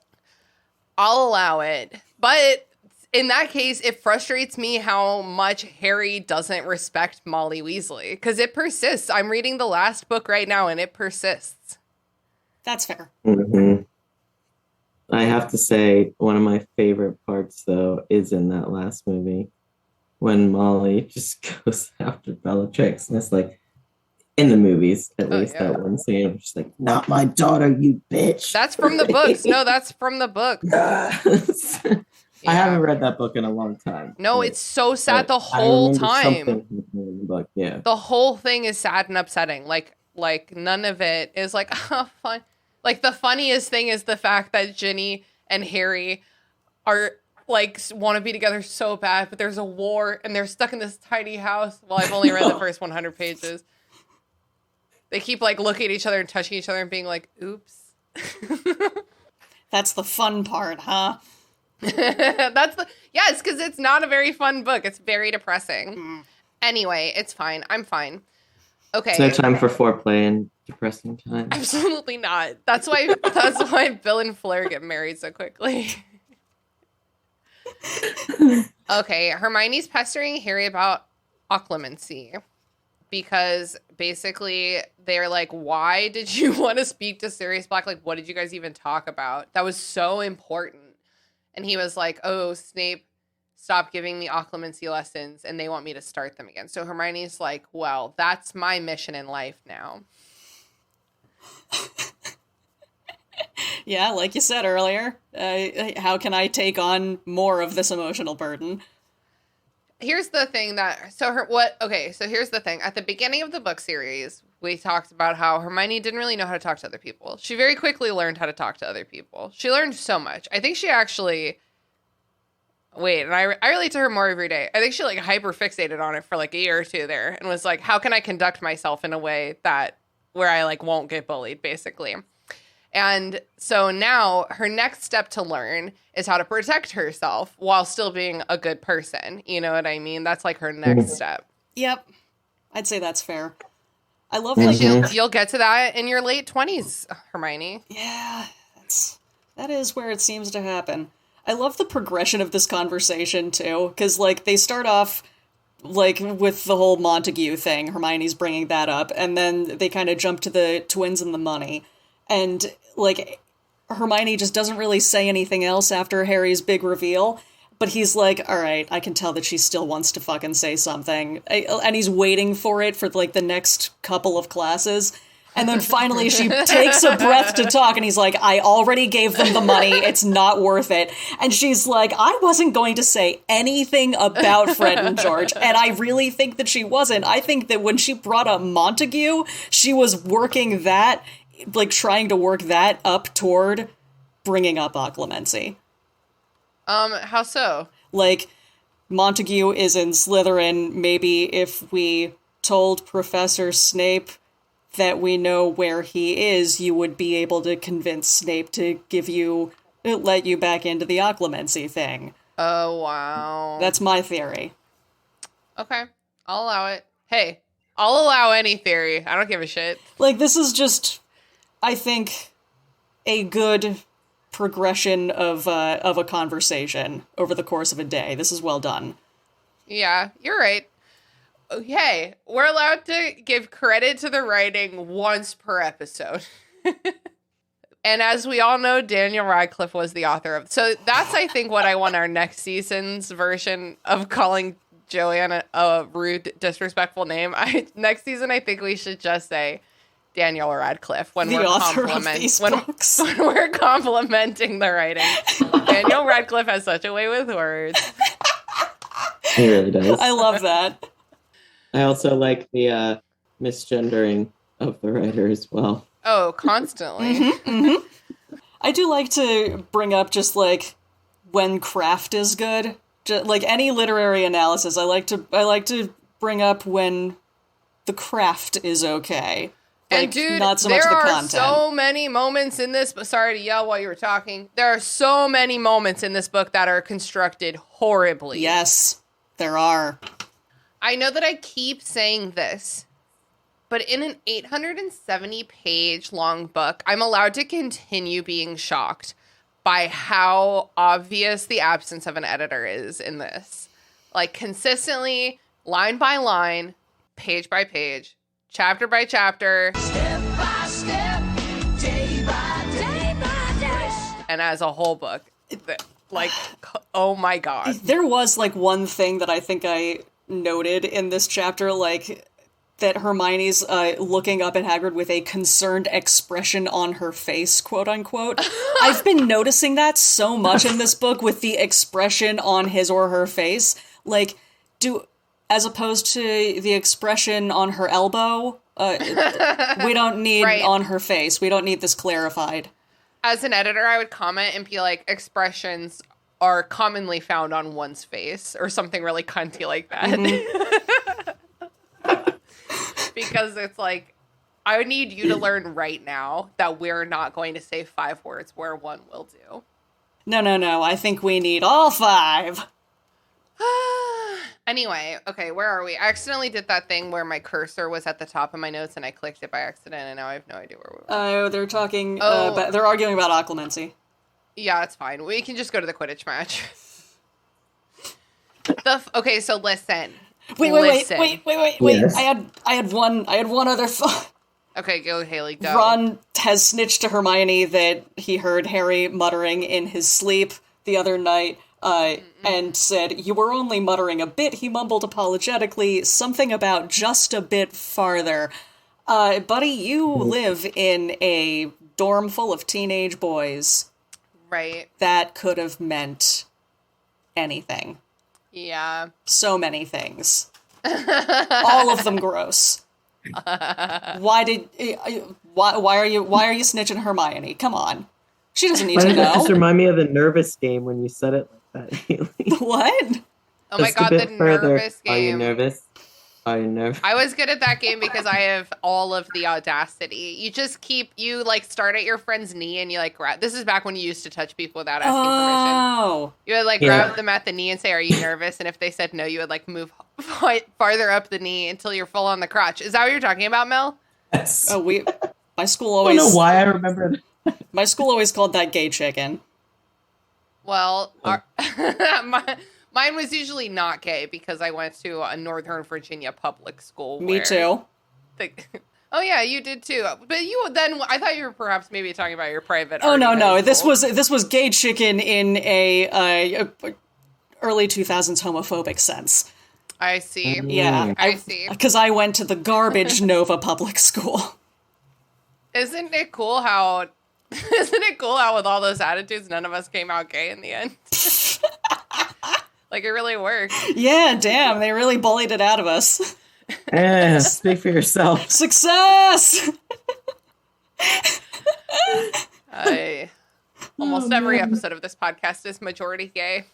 I'll allow it. But in that case, it frustrates me how much Harry doesn't respect Molly Weasley. Because it persists. I'm reading the last book right now, and it persists. That's fair. Mm-hmm. I have to say, one of my favorite parts, though, is in that last movie. When Molly just goes after Bellatrix. And it's like, in the movies, at least, that one scene, I'm just like, not my daughter, you bitch. That's from the books. No, that's from the book. I haven't read that book in a long time. No, it's so sad the whole time. In the book, yeah. The whole thing is sad and upsetting. Like none of it is like, oh, fun. Like the funniest thing is the fact that Ginny and Harry are like want to be together so bad, but there's a war and they're stuck in this tiny house. Well, I've only read the first 100 pages. They keep like looking at each other and touching each other and being like, oops. That's the fun part, huh? Yes, because it's not a very fun book. It's very depressing. Anyway, it's fine. I'm fine. Okay. There's no time for foreplay and depressing time. Absolutely not. That's why Bill and Fleur get married so quickly. Okay, Hermione's pestering Harry about occlumency because basically they're like, why did you want to speak to Sirius Black? Like, what did you guys even talk about? That was so important. And he was like, oh, Snape stopped giving me occlumency lessons and they want me to start them again. So Hermione's like, well, that's my mission in life now. Yeah, like you said earlier, how can I take on more of this emotional burden? Here's the thing so here's the thing. At the beginning of the book series, we talked about how Hermione didn't really know how to talk to other people. She very quickly learned how to talk to other people. She learned so much. I think she actually, and I relate to her more every day. I think she like hyper fixated on it for like a year or two there and was like, how can I conduct myself in a way where I like won't get bullied, basically. And so now her next step to learn is how to protect herself while still being a good person. You know what I mean? That's like her next step. Yep. I'd say that's fair. I love You'll get to that in your late 20s, Hermione. Yeah, that is where it seems to happen. I love the progression of this conversation too, because like they start off like with the whole Montague thing. Hermione's bringing that up, and then they kind of jump to the twins and the money. And, like, Hermione just doesn't really say anything else after Harry's big reveal. But he's like, all right, I can tell that she still wants to fucking say something. And he's waiting for it for, like, the next couple of classes. And then finally she takes a breath to talk. And he's like, I already gave them the money. It's not worth it. And she's like, I wasn't going to say anything about Fred and George. And I really think that she wasn't. I think that when she brought up Montague, she was working that, like trying to work that up toward bringing up occlumency. How so? Like, Montague is in Slytherin. Maybe if we told Professor Snape that we know where he is, you would be able to convince Snape to let you back into the occlumency thing. Oh, wow. That's my theory. Okay, I'll allow it. Hey, I'll allow any theory. I don't give a shit. Like, this is just, I think, a good progression of a conversation over the course of a day. This is well done. Yeah, you're right. Okay, we're allowed to give credit to the writing once per episode. And as we all know, Daniel Radcliffe was the author of. So that's, I think, what I want our next season's version of calling Joanne a rude, disrespectful name. Next season, I think we should just say Daniel Radcliffe when we're complimenting the writing. Daniel Radcliffe has such a way with words. He really does. I love that. I also like the misgendering of the writer as well. Oh, constantly. Mm-hmm, mm-hmm. I do like to bring up just like when craft is good. Like any literary analysis, I like to bring up when the craft is okay. Like, and dude, not so much the content. There are so many moments in this. Sorry to yell while you were talking. There are so many moments in this book that are constructed horribly. Yes, there are. I know that I keep saying this, but in an 870-page long book, I'm allowed to continue being shocked by how obvious the absence of an editor is in this. Like, consistently, line by line, page by page, chapter by chapter. Step by step, day by day by day. And as a whole book. Like, oh my god. There was, like, one thing that I think I noted in this chapter, like, that Hermione's looking up at Hagrid with a concerned expression on her face, quote unquote. I've been noticing that so much in this book with the expression on his or her face. Like, as opposed to the expression on her elbow, we don't need on her face. We don't need this clarified. As an editor, I would comment and be like, expressions are commonly found on one's face or something really cunty like that. Because it's like, I need you to learn right now that we're not going to say 5 words where one will do. No. I think we need all 5. Anyway, okay, where are we? I accidentally did that thing where my cursor was at the top of my notes and I clicked it by accident, and now I have no idea where we were. Oh, they're talking, they're arguing about occlumency. Yeah, it's fine. We can just go to the Quidditch match. Okay, so listen. Wait. Yes. I had one other thought. Okay, go, Haley, go. Ron has snitched to Hermione that he heard Harry muttering in his sleep the other night, and said, "You were only muttering a bit," he mumbled apologetically, something about just a bit farther. Buddy, you live in a dorm full of teenage boys. Right. That could have meant anything. Yeah. So many things. All of them gross. Why are you snitching Hermione? Come on. She doesn't need Why to did that know. just remind me of the Nervous game when you said it like that, Haley? What? Oh my god, the Nervous game. Are you nervous? Are you nervous? I was good at that game because I have all of the audacity. You just you start at your friend's knee and you grab. This is back when you used to touch people without asking permission. You would grab them at the knee and say, "Are you nervous?" And if they said no, you would move farther up the knee until you're full on the crotch. Is that what you're talking about, Mel? Yes. Oh, my school I always. don't know why I remember that. My school always called that gay chicken. Well, mine was usually not gay because I went to a Northern Virginia public school. Me too. Oh yeah, you did too. But I thought you were perhaps maybe talking about your private. Oh no. This was gay chicken in a early 2000s homophobic sense. I see. Yeah, I see. Because I went to the garbage Nova public school. Isn't it cool how with all those attitudes, none of us came out gay in the end? It really worked. Yeah, damn, they really bullied it out of us. Yeah, speak for yourself. Success! Almost every episode of this podcast is majority gay.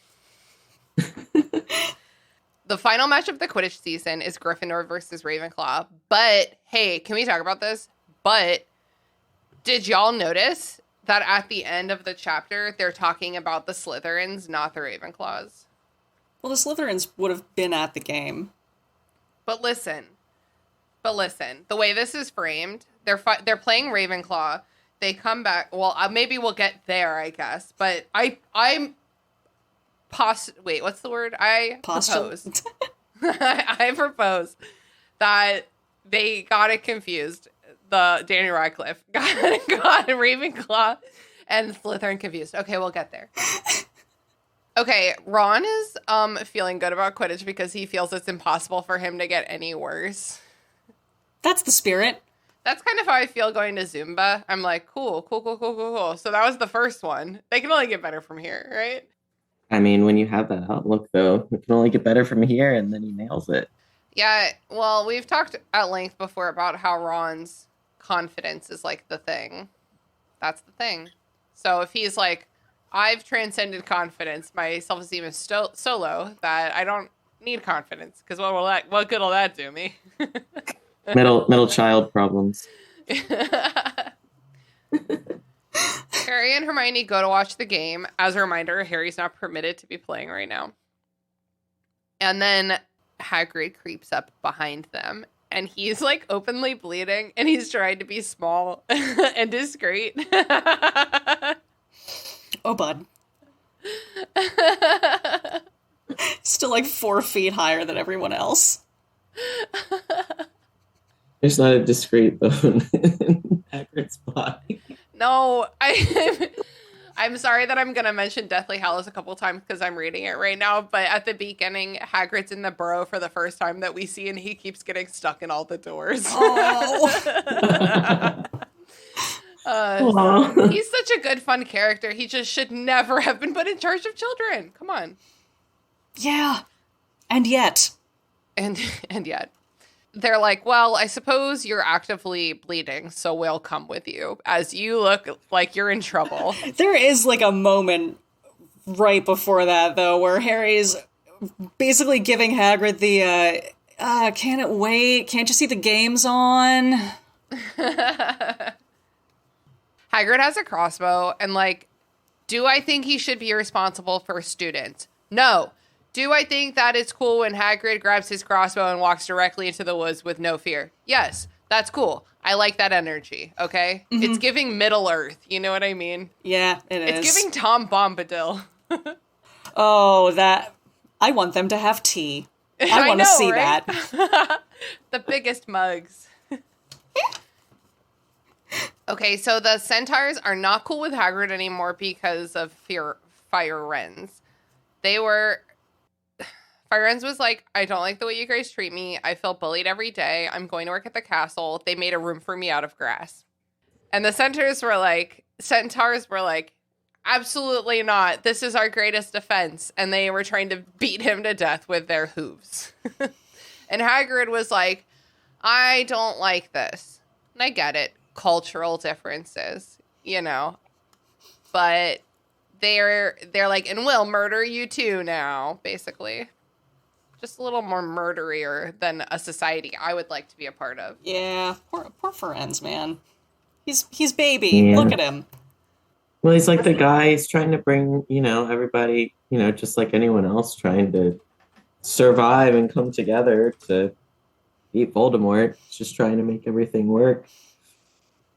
The final match of the Quidditch season is Gryffindor versus Ravenclaw. But, hey, can we talk about this? But, did y'all notice that at the end of the chapter, they're talking about the Slytherins, not the Ravenclaws? Well, the Slytherins would have been at the game. But listen, the way this is framed, they're playing Ravenclaw. They come back. Well, maybe we'll get there, I guess. But wait, what's the word? I propose. I propose that they got it confused. The Danny Radcliffe got Ravenclaw and Slytherin confused. Okay, we'll get there. Okay, Ron is feeling good about Quidditch because he feels it's impossible for him to get any worse. That's the spirit. That's kind of how I feel going to Zumba. I'm like, cool. So that was the first one. They can only get better from here, right? I mean, when you have that outlook, though, it can only get better from here, and then he nails it. Yeah, well, we've talked at length before about how Ron's confidence is the thing. That's the thing. So if he's I've transcended confidence, my self-esteem is so low that I don't need confidence, because what good will that do me? Middle child problems. Harry and Hermione go to watch the game. As a reminder, Harry's not permitted to be playing right now. And then Hagrid creeps up behind them, and he's openly bleeding, and he's trying to be small and discreet. Oh, bud. Still 4 feet higher than everyone else. There's not a discreet bone in Hagrid's body. No, I'm sorry that I'm going to mention Deathly Hallows a couple times because I'm reading it right now, but at the beginning, Hagrid's in the burrow for the first time that we see, and he keeps getting stuck in all the doors. Oh. He's such a good, fun character. He just should never have been put in charge of children. Come on. Yeah. And yet. And yet. They're like, well, I suppose you're actively bleeding, so we'll come with you, as you look like you're in trouble. There is a moment right before that, though, where Harry's basically giving Hagrid the, can't it wait? Can't you see the game's on? Hagrid has a crossbow, and, like, do I think he should be responsible for students? No. Do I think that it's cool when Hagrid grabs his crossbow and walks directly into the woods with no fear? Yes, that's cool. I like that energy, okay? Mm-hmm. It's giving Middle-earth, you know what I mean? Yeah, it is. It's giving Tom Bombadil. Oh, that... I want them to have tea. I want to see right? that. The biggest mugs. Okay, so the centaurs are not cool with Hagrid anymore because of Fire Wrens. Fire Wrens was like, I don't like the way you guys treat me. I feel bullied every day. I'm going to work at the castle. They made a room for me out of grass. And the centaurs were like, absolutely not. This is our greatest defense. And they were trying to beat him to death with their hooves. And Hagrid was like, I don't like this. And I get it. Cultural differences, you know. But they're like, and we'll murder you too now, basically. Just a little more murderier than a society I would like to be a part of. Yeah, poor Firenze, man. He's baby. Yeah. Look at him. Well, he's like the guy. He's trying to bring, everybody, just like anyone else, trying to survive and come together to beat Voldemort. He's just trying to make everything work.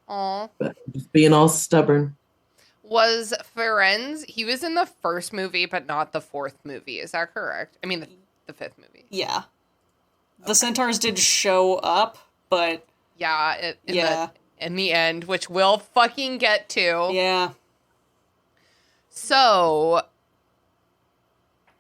Aww. But just being all stubborn. Was Firenze, he was in the first movie, but not the fourth movie. Is that correct? I mean, the fifth movie. Yeah. The centaurs did show up, but... Yeah, in the end, which we'll fucking get to. Yeah. So,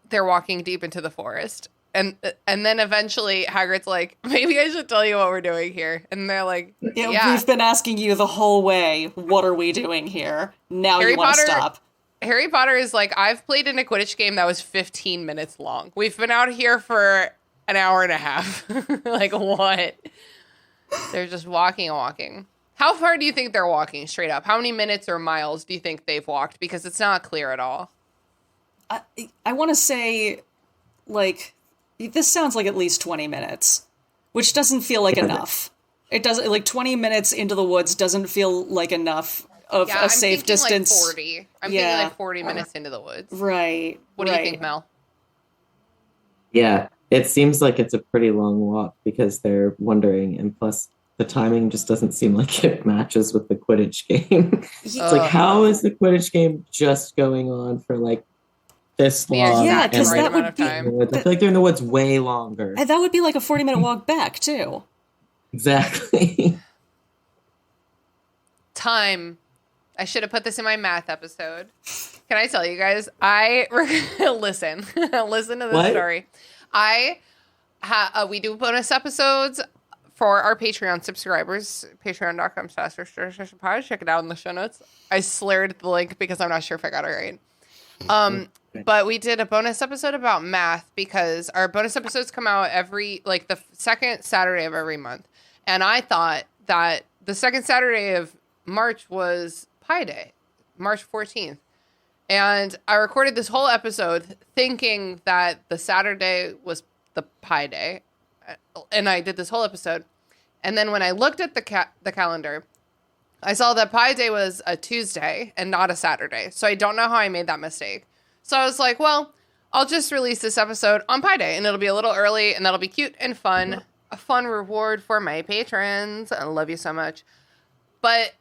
they're walking deep into the forest. And then eventually Hagrid's like, maybe I should tell you what we're doing here. And they're like, yeah. We've been asking you the whole way, what are we doing here? Now you want to stop. Harry Potter is like, I've played in a Quidditch game that was 15 minutes long. We've been out here for an hour and a half. Like, what? They're just walking and walking. How far do you think they're walking straight up? How many minutes or miles do you think they've walked? Because it's not clear at all. I want to say, like, this sounds like at least 20 minutes, which doesn't feel like enough. It doesn't, like, 20 minutes into the woods doesn't feel like enough of a safe distance. Like 40. I'm thinking like 40 minutes into the woods. Right. What do you think, Mel? Yeah, it seems like it's a pretty long walk because they're wandering, and plus the timing just doesn't seem like it matches with the Quidditch game. It's like, how is the Quidditch game just going on for like this long? Yeah, because that would be... I feel like they're in the woods way longer. And that would be like a 40-minute walk back, too. Exactly. Time. I should have put this in my math episode. Can I tell you guys? Listen to this story. We do bonus episodes for our Patreon subscribers. Patreon.com/pod. Check it out in the show notes. I slurred the link because I'm not sure if I got it right. But we did a bonus episode about math because our bonus episodes come out the second Saturday of every month. And I thought that the second Saturday of March was Pi Day, March 14th. And I recorded this whole episode thinking that the Saturday was the Pi Day. And I did this whole episode. And then when I looked at the calendar, I saw that Pi Day was a Tuesday and not a Saturday. So I don't know how I made that mistake. So I was like, well, I'll just release this episode on Pi Day. And it'll be a little early and that'll be cute and fun. A fun reward for my patrons. I love you so much. But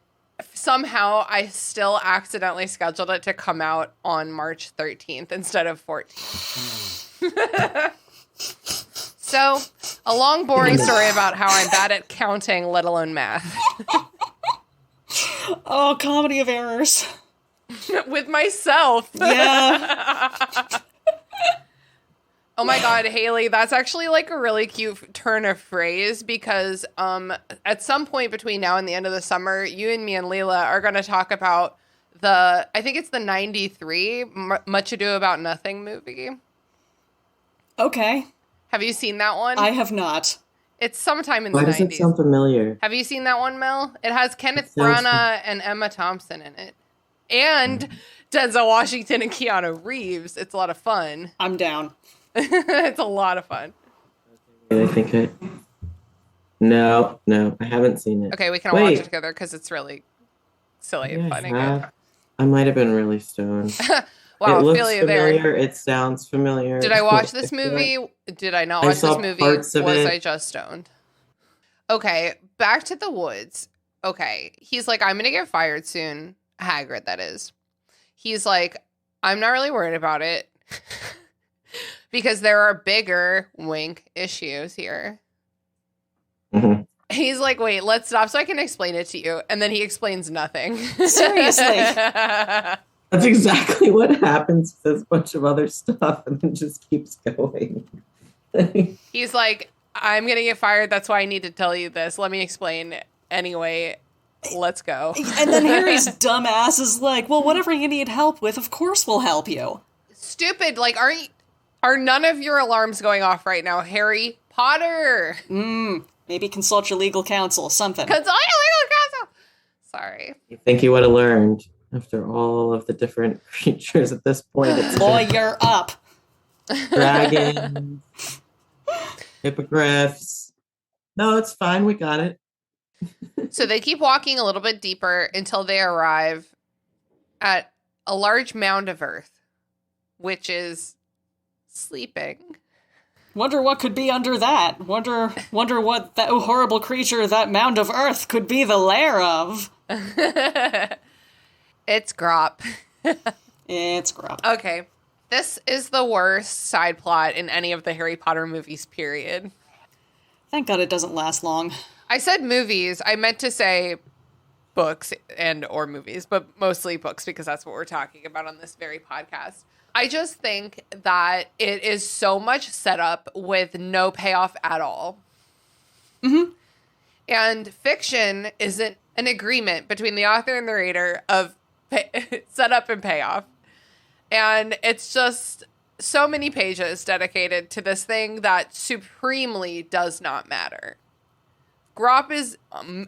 somehow I still accidentally scheduled it to come out on March 13th instead of 14th. So, a long, boring story about how I'm bad at counting, let alone math. Oh, comedy of errors. With myself. Yeah. Oh my God, Haley, that's actually like a really cute turn of phrase because at some point between now and the end of the summer, you and me and Leela are going to talk about I think it's the 93 Much Ado About Nothing movie. Okay. Have you seen that one? I have not. It's sometime in the 90s. Why does it sound familiar? Have you seen that one, Mel? It has Kenneth Branagh and Emma Thompson in it. and Denzel Washington and Keanu Reeves. It's a lot of fun. I'm down. It's a lot of fun. I think it. No, I haven't seen it. Okay, we can all watch it together because it's really silly and funny. I might have been really stoned. Wow, it looks feel you familiar. there. It sounds familiar. Did I watch this movie? Did I not watch this movie? Was I just stoned? Okay, back to the woods. Okay, he's like, I'm going to get fired soon. Hagrid, that is. He's like, I'm not really worried about it because there are bigger, wink, issues here. Mm-hmm. He's like, wait, let's stop so I can explain it to you. And then he explains nothing. Seriously. That's exactly what happens with this bunch of other stuff and then just keeps going. He's like, I'm going to get fired. That's why I need to tell you this. Let me explain anyway. Let's go. And then Harry's dumbass is like, well, whatever you need help with, of course we'll help you. Stupid. Like, are none of your alarms going off right now, Harry Potter? Maybe consult your legal counsel, something. Consult your legal counsel. Sorry. You think you would have learned after all of the different creatures at this point? It's Lawyer up. Dragons, hippogriffs. No, it's fine. We got it. So they keep walking a little bit deeper until they arrive at a large mound of earth, which is sleeping. Wonder what could be under that. Wonder what that horrible creature that mound of earth could be the lair of. It's Grawp. It's Grawp. Okay. This is the worst side plot in any of the Harry Potter movies, period. Thank God it doesn't last long. I said movies. I meant to say books and or movies, but mostly books because that's what we're talking about on this very podcast. I just think that it is so much setup with no payoff at all. Mm-hmm. And fiction isn't an agreement between the author and the reader of setup and payoff. And it's just so many pages dedicated to this thing that supremely does not matter. Grawp is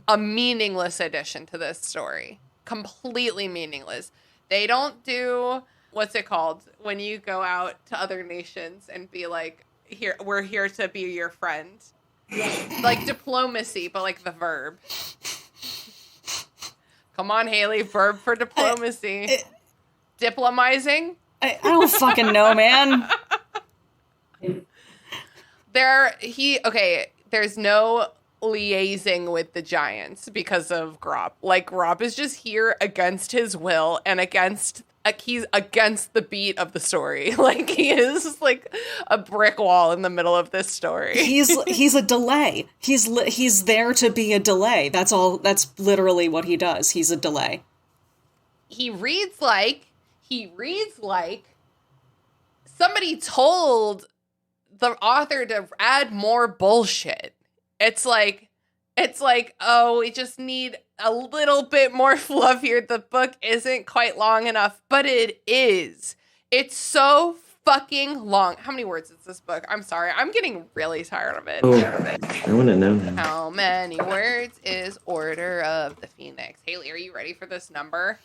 a meaningless addition to this story. Completely meaningless. They don't do, what's it called? When you go out to other nations and be like, "Here, we're here to be your friend." Like diplomacy, but like the verb. Come on, Haley, verb for diplomacy. Diplomizing? I don't fucking know, man. There's no liaising with the giants because of Grawp. Like, Grawp is just here against his will and he's against the beat of the story. Like, he is like a brick wall in the middle of this story. He's a delay. He's there to be a delay. That's all. That's literally what he does. He's a delay. He reads like somebody told the author to add more bullshit. It's like, oh, we just need a little bit more fluff here. The book isn't quite long enough, but it is. It's so fucking long. How many words is this book? I'm sorry. I'm getting really tired of it. Oh, I want to know now. How many words is Order of the Phoenix? Haley, are you ready for this number?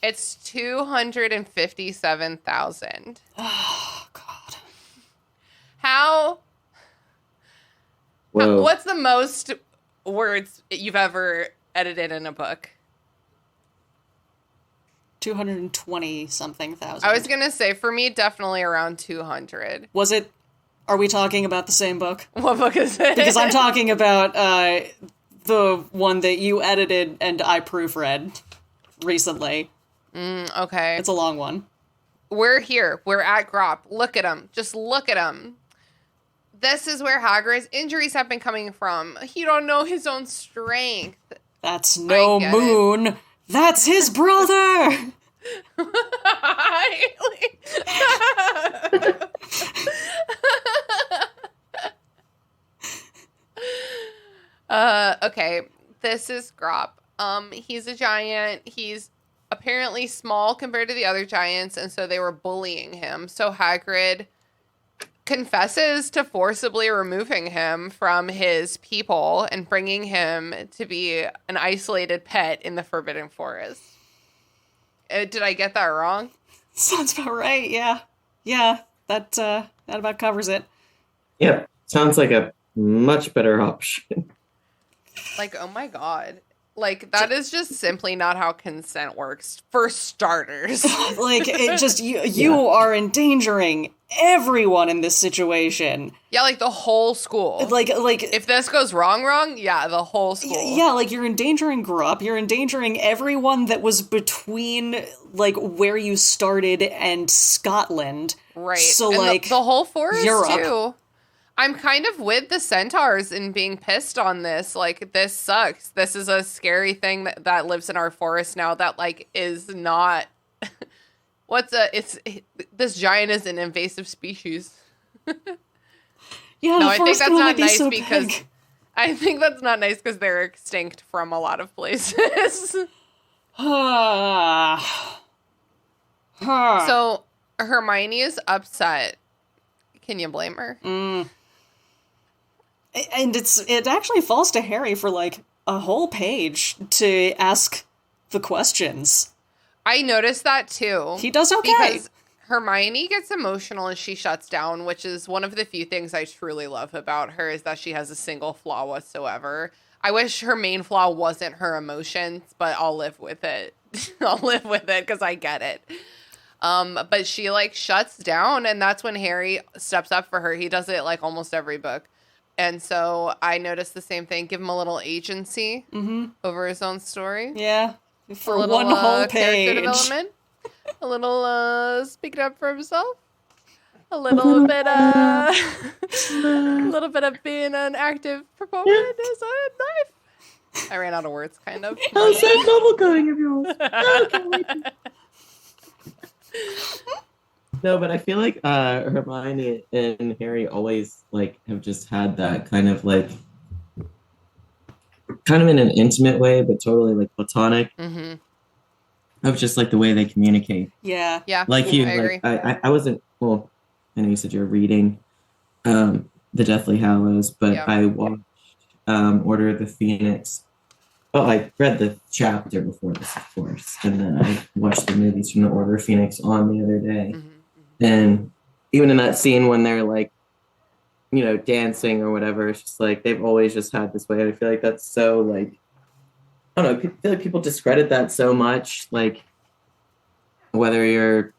It's 257,000. Oh, God. What's the most words you've ever edited in a book? 220-something thousand. I was going to say, for me, definitely around 200. Was it? Are we talking about the same book? What book is it? Because I'm talking about the one that you edited and I proofread recently. Okay. It's a long one. We're here. We're at Grawp. Look at him. Just look at him. This is where Hagrid's injuries have been coming from. He don't know his own strength. That's no moon. That's his brother. Okay. This is Grawp. He's a giant. He's apparently small compared to the other giants, and so they were bullying him. So Hagrid confesses to forcibly removing him from his people and bringing him to be an isolated pet in the Forbidden Forest. Did I get that wrong? Sounds about right, yeah. Yeah, that about covers it. Yep. Sounds like a much better option. Like, oh my god. Like, that is just simply not how consent works, for starters. Like, it just, you are endangering everyone in this situation. Yeah, like the whole school. Like if this goes wrong, yeah, the whole school. Yeah, like you're endangering Grawp, you're endangering everyone that was between, like, where you started and Scotland. Right. So, and like, the whole forest, Europe. too. I'm kind of with the centaurs in being pissed on this. Like, this sucks. This is a scary thing that lives in our forest now that, like, is not... This giant is an invasive species. Yeah, no, I think that's not nice so because... big. I think that's not nice because they're extinct from a lot of places. So, Hermione is upset. Can you blame her? And it actually falls to Harry for, like, a whole page to ask the questions. I noticed that too. He does okay. Because Hermione gets emotional and she shuts down, which is one of the few things I truly love about her, is that she has a single flaw whatsoever. I wish her main flaw wasn't her emotions, but I'll live with it. I'll live with it because I get it. But she, like, shuts down, and that's when Harry steps up for her. He does it, like, almost every book. And so I noticed the same thing. Give him a little agency over his own story. Yeah. For a little, one whole page. Character development. A little speaking up for himself. A little bit a little bit of being an active proponent is a knife. I ran out of words, kind of. How's that novel going of yours? No, but I feel like Hermione and Harry always, like, have just had that kind of in an intimate way, but totally, like, platonic. Of just, like, the way they communicate. Yeah. Yeah. Like you, I agree. I wasn't, well, I know you said you were reading The Deathly Hallows, but Yeah. I watched Order of the Phoenix. Well, I read the chapter before this, of course, and then I watched the movies from the Order of Phoenix on the other day. And even in that scene when they're, like, you know, dancing or whatever, it's just like they've always just had this way. I feel like that's so, like, I don't know, I feel like people discredit that so much, like, whether you're,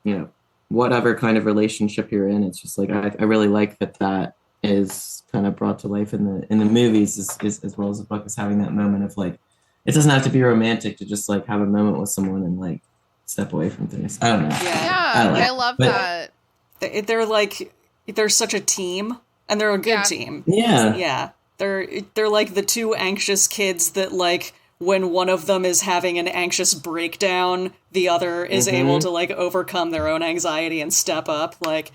you know, whatever kind of relationship you're in, it's just like I really like that is kind of brought to life in the movies as well as the book, is having that moment of, like, it doesn't have to be romantic to just, like, have a moment with someone and, like, step away from things. I don't know. Yeah, I love that. They're like, they're such a team, and they're a good team. Yeah. Yeah. They're like the two anxious kids that, like, when one of them is having an anxious breakdown, the other is able to, like, overcome their own anxiety and step up. Like,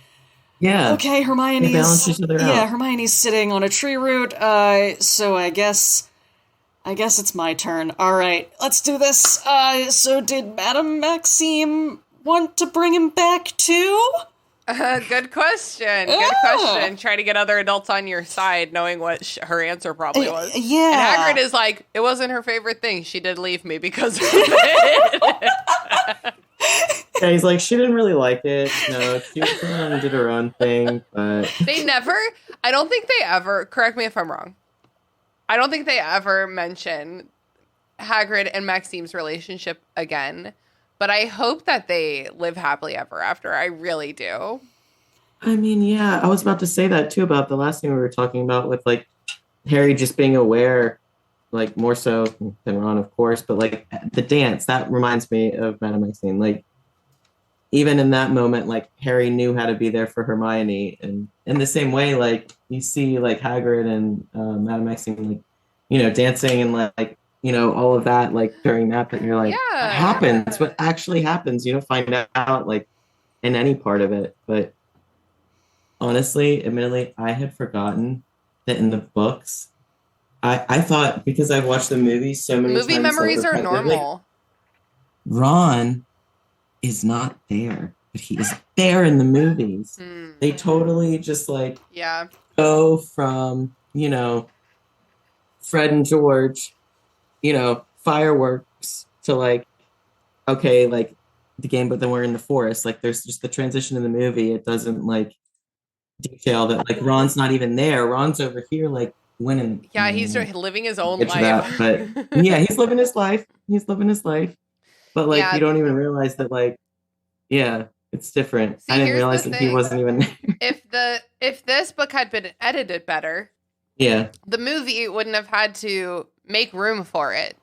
yeah. Okay, They balance each other out. Hermione's sitting on a tree root, so I guess it's my turn. All right, let's do this. So did Madame Maxime want to bring him back too? Good question. Good question. Try to get other adults on your side, knowing what her answer probably was. Yeah. And Hagrid is like, it wasn't her favorite thing. She did leave me because of it. Yeah, he's like, she didn't really like it. No, she did her own thing, but I don't think they ever, correct me if I'm wrong, I don't think they ever mention Hagrid and Maxime's relationship again. But I hope that they live happily ever after. I really do. I mean, yeah, I was about to say that too about the last thing we were talking about with, like, Harry just being aware, like, more so than Ron, of course, but, like, the dance, that reminds me of Madame Maxime. Like, even in that moment, like, Harry knew how to be there for Hermione. And in the same way, like, you see, like, Hagrid and Madame Maxime, like, you know, dancing and, like, you know, all of that, like, during that you're like, what happens? What actually happens? You don't find out, like, in any part of it. But honestly, admittedly, I had forgotten that in the books, I thought, because I've watched the movie so many times. Movie memories are normal. Ron is not there, but he is there in the movies. They totally just, like, go from, you know, Fred and George, you know, fireworks to, like, okay, like the game, but then we're in the forest. Like there's just the transition in the movie. It doesn't like detail that like Ron's not even there. Ron's over here, like winning. Yeah, he's living his own Get to life. that, but yeah, he's living his life. He's living his life. But like Yeah. you don't even realize that like, yeah, it's different. See, I didn't here's realize the that he thing. wasn't even there. If this book had been edited better, Yeah. the movie wouldn't have had to make room for it.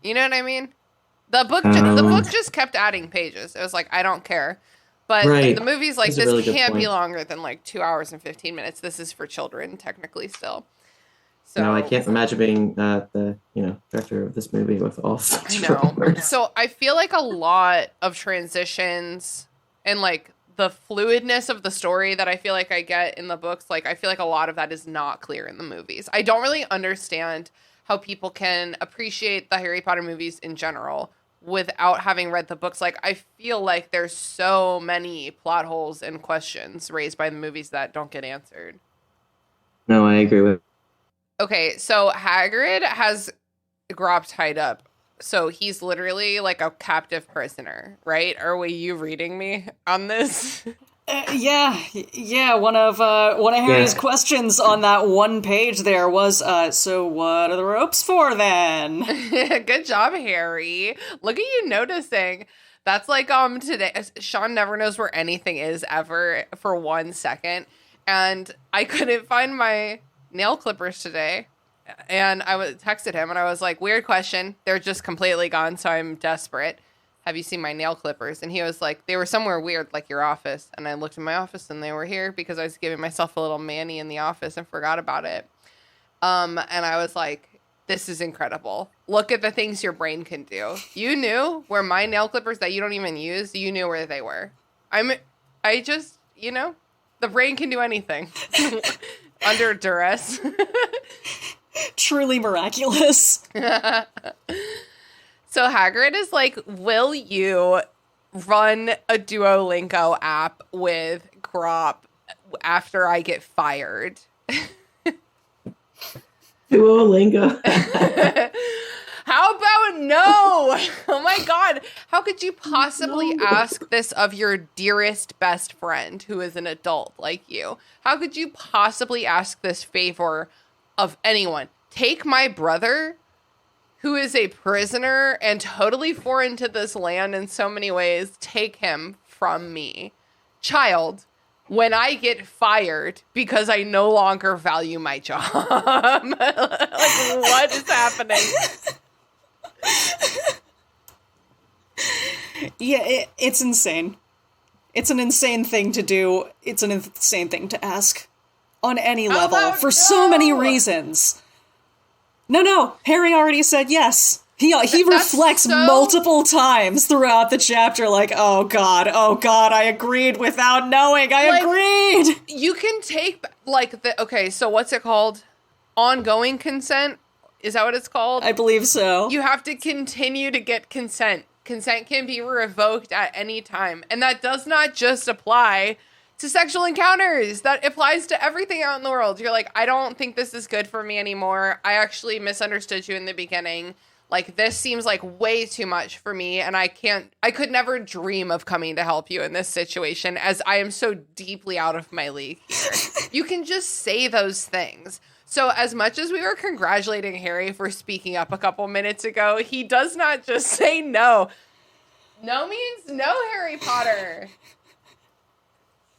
You know what I mean? The book just kept adding pages. It was like, I don't care. But Right. the movie's like, That's a this really good can't be point. longer than like 2 hours and 15 minutes. This is for children, technically, still. So No, I can't imagine being the director of this movie with all such I know. words. So I feel like a lot of transitions and like the fluidness of the story that I feel like I get in the books, like I feel like a lot of that is not clear in the movies. I don't really understand how people can appreciate the Harry Potter movies in general without having read the books. Like I feel like there's so many plot holes and questions raised by the movies that don't get answered. No, I agree with. Okay, so Hagrid has Grawp tied up. So he's literally like a captive prisoner, right? Are you reading me on this? Yeah. One of Harry's questions on that one page there was, so what are the ropes for then? Good job, Harry. Look at you noticing. That's like today. Sean never knows where anything is ever for 1 second, and I couldn't find my nail clippers today. And I texted him and I was like, weird question. They're just completely gone, so I'm desperate. Have you seen my nail clippers? And he was like, they were somewhere weird, like your office. And I looked in my office and they were here because I was giving myself a little mani in the office and forgot about it. And I was like, this is incredible. Look at the things your brain can do. You knew where my nail clippers that you don't even use, you knew where they were. I just, the brain can do anything under duress. Truly miraculous. So Hagrid is like, will you run a Duolingo app with Grawp after I get fired? Duolingo. How about no? Oh my God. How could you possibly ask this of your dearest best friend who is an adult like you? How could you possibly ask this favor of anyone? Take my brother, who is a prisoner and totally foreign to this land in so many ways, take him from me. Child, when I get fired because I no longer value my job. Like, what is happening? Yeah, it's insane. It's an insane thing to do. It's an insane thing to ask on any level for so many reasons. No, Harry already said yes. He reflects multiple times throughout the chapter like, oh God, I agreed without knowing. I agreed. You can take, okay, so what's it called? Ongoing consent? Is that what it's called? I believe so. You have to continue to get consent. Consent can be revoked at any time. And that does not just apply to sexual encounters. That applies to everything out in the world. You're like, I don't think this is good for me anymore. I actually misunderstood you in the beginning. Like, this seems like way too much for me. And I could never dream of coming to help you in this situation as I am so deeply out of my league here. You can just say those things. So as much as we were congratulating Harry for speaking up a couple minutes ago, he does not just say no. No means no, Harry Potter.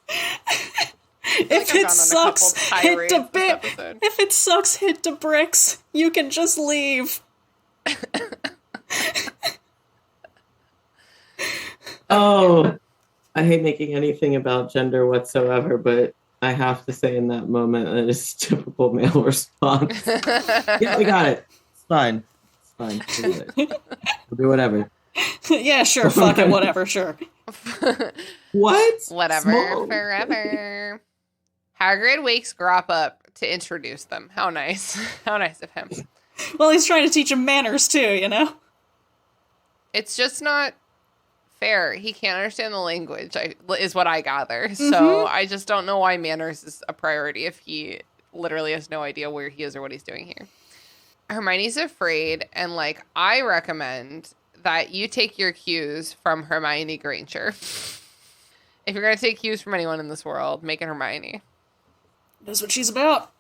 If it sucks, hit the bit. If it sucks, hit the bricks. You can just leave. Oh, I hate making anything about gender whatsoever, but I have to say in that moment that is a typical male response. Yeah, we got it. It's fine. It's fine. We'll do whatever. Yeah, sure. Fuck it. Whatever. Sure. What? Whatever. Small. Forever. Hagrid wakes Grawp up to introduce them. How nice. How nice of him. Well, he's trying to teach him manners too, you know? It's just not fair. He can't understand the language, is what I gather. So I just don't know why manners is a priority if he literally has no idea where he is or what he's doing here. Hermione's afraid, and I recommend that you take your cues from Hermione Granger. If you're going to take cues from anyone in this world, make it Hermione. That's what she's about.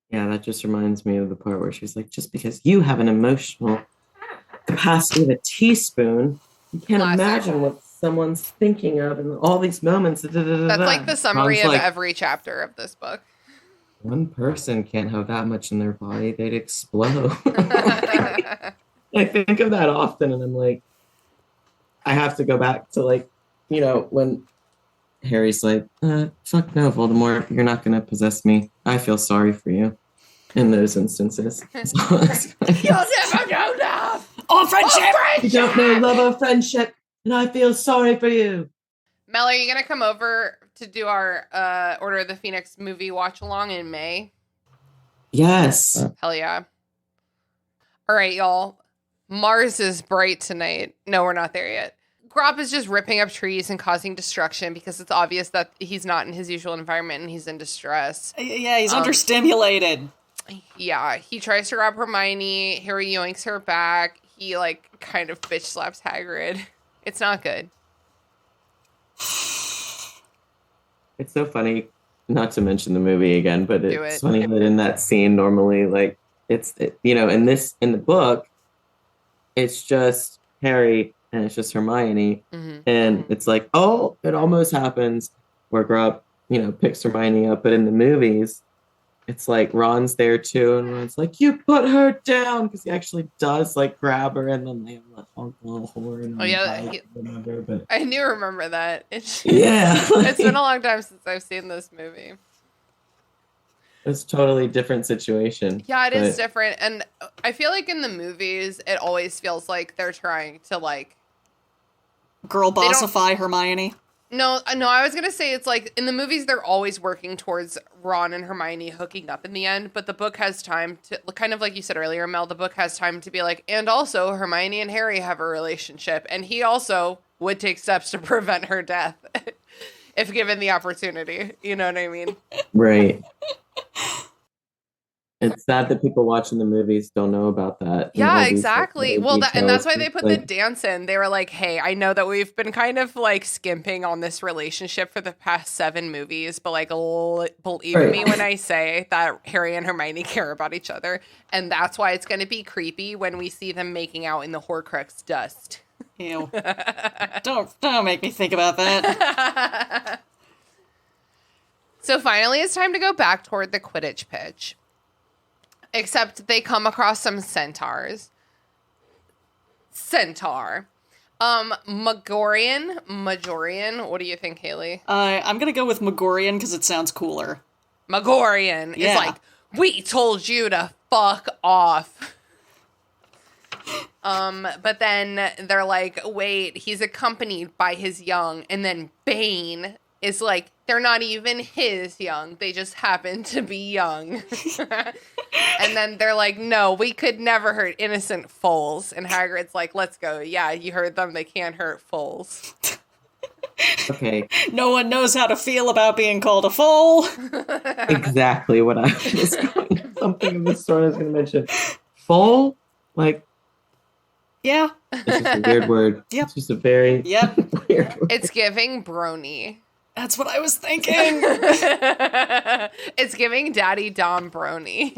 Yeah, that just reminds me of the part where she's like, just because you have an emotional capacity of a teaspoon, you can't imagine what someone's thinking of in all these moments. That's like the summary of every chapter of this book. One person can't have that much in their body, they'd explode. I think of that often, and I'm like, I have to go back to, like, you know, when Harry's like, fuck no, Voldemort, you're not going to possess me. I feel sorry for you in those instances. You'll never know love or friendship. You don't know love or friendship, and I feel sorry for you. Mel, are you going to come over to do our Order of the Phoenix movie watch along in May? Yes. Hell yeah. All right, y'all. Mars is bright tonight. No, we're not there yet. Grawp is just ripping up trees and causing destruction because it's obvious that he's not in his usual environment and he's in distress. Yeah, he's understimulated. Yeah, he tries to grab Hermione. Harry yoinks her back. He, like, kind of bitch slaps Hagrid. It's not good. It's so funny, not to mention the movie again, but it's funny that in that scene, normally, like, you know, in the book, it's just Harry and it's just Hermione. Mm-hmm. And it's like, oh, it almost happens where Grawp, you know, picks Hermione up. But in the movies, it's like Ron's there too. And Ron's like, you put her down. Because he actually does, like, grab her. And then they have like little horn. Oh, yeah. Whatever, but... I do remember that. Yeah. It's been a long time since I've seen this movie. It's a totally different situation. Yeah, it is different. And I feel like in the movies, it always feels like they're trying to, like... girl bossify Hermione. No, I was going to say it's like, in the movies, they're always working towards Ron and Hermione hooking up in the end, but the book has time to, kind of like you said earlier, Mel, the book has time to be like, and also Hermione and Harry have a relationship, and he also would take steps to prevent her death if given the opportunity. You know what I mean? Right. It's sad that people watching the movies don't know about that. Yeah, exactly. Well, and that's why they put the dance in. They were like, hey, I know that we've been kind of like skimping on this relationship for the past 7 movies, but like, believe me when I say that Harry and Hermione care about each other. And that's why it's going to be creepy when we see them making out in the Horcrux dust. Ew. Don't make me think about that. So finally, it's time to go back toward the Quidditch pitch. Except they come across some centaurs. Majorian. What do you think, Haley? I'm gonna go with Magorian because it sounds cooler. Magorian is like, we told you to fuck off. But then they're like, wait, he's accompanied by his young, and then Bane is like, they're not even his young. They just happen to be young. And then they're like, no, we could never hurt innocent foals. And Hagrid's like, let's go. Yeah, you heard them. They can't hurt foals. Okay. No one knows how to feel about being called a foal. Exactly what I was going. Something of this sort I was going to mention. Foal? Like, yeah. It's just a weird word. Yep. It's just a very weird word. It's giving brony. That's what I was thinking. It's giving Daddy Dom brony.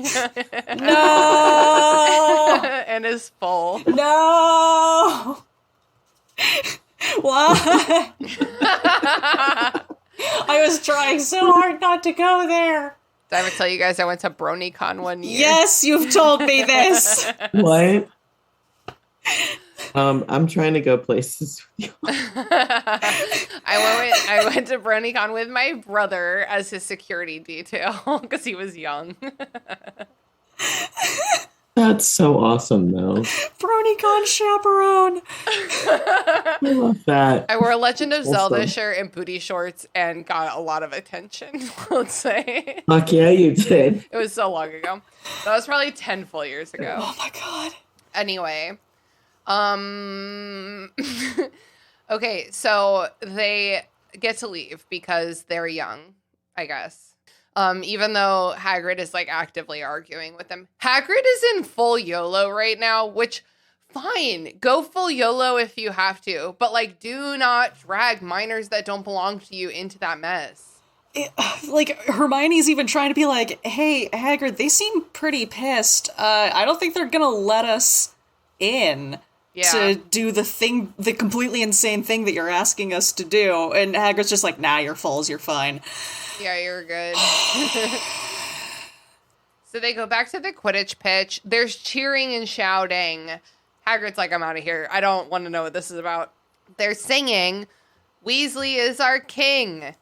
No! And his full. No! Why? I was trying so hard not to go there. Did I ever tell you guys I went to BronyCon one year? Yes, you've told me this. What? I'm trying to go places with you. I went to BronyCon with my brother as his security detail because he was young. That's so awesome, though. BronyCon chaperone. I love that. I wore a Legend of Zelda shirt and booty shorts and got a lot of attention, let's say. Fuck yeah, you did. It was so long ago. That was probably 10 full years ago. Oh my god. Anyway. Okay, so they get to leave because they're young, I guess. Even though Hagrid is like actively arguing with them. Hagrid is in full YOLO right now, which Fine, go full YOLO if you have to, but like, do not drag minors that don't belong to you into that mess. Like, Hermione's even trying to be like, hey, Hagrid, they seem pretty pissed. I don't think they're gonna let us in to do the completely insane thing that you're asking us to do. And Hagrid's just like, nah, you're fools, you're fine. Yeah, you're good. So they go back to the Quidditch pitch. There's cheering and shouting. Hagrid's like, I'm out of here. I don't want to know what this is about. They're singing, Weasley is our king.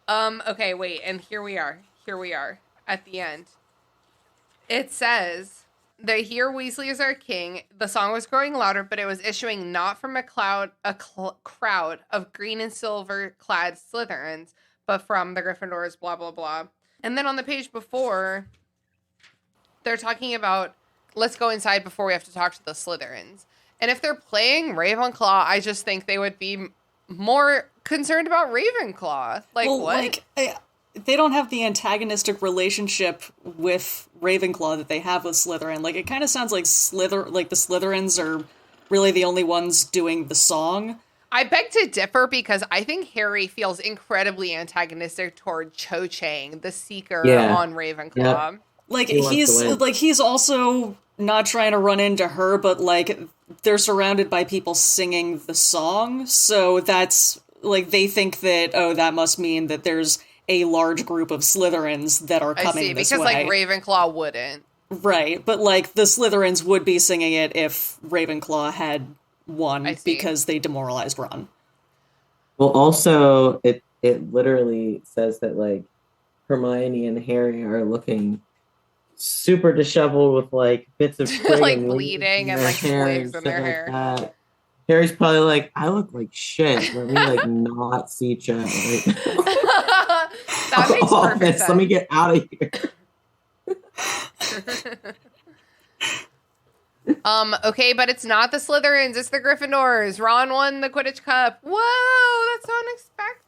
Okay, wait, and here we are at the end. It says, they hear Weasley is our king. The song was growing louder, but it was issuing not from a crowd of green and silver clad Slytherins, but from the Gryffindors, blah, blah, blah. And then on the page before, they're talking about, let's go inside before we have to talk to the Slytherins. And if they're playing Ravenclaw, I just think they would be more concerned about Ravenclaw. Like, well, what? They don't have the antagonistic relationship with Ravenclaw that they have with Slytherin. Like, it kind of sounds like the Slytherins are really the only ones doing the song. I beg to differ because I think Harry feels incredibly antagonistic toward Cho Chang, the Seeker on Ravenclaw. Yep. Like, he's also not trying to run into her, but like, they're surrounded by people singing the song, so that's like, they think that, oh, that must mean that there's a large group of Slytherins that are coming this way. Because like Ravenclaw wouldn't. Right, but like the Slytherins would be singing it if Ravenclaw had won because they demoralized Ron. Well, also it literally says that like Hermione and Harry are looking super disheveled with like bits of like bleeding and like twigs in their hair. Like Harry's probably like, I look like shit. Let me like not see each other. That makes perfect sense. Let me get out of here. Okay, but it's not the Slytherins, it's the Gryffindors. Ron won the Quidditch Cup. Whoa, that's so unexpected.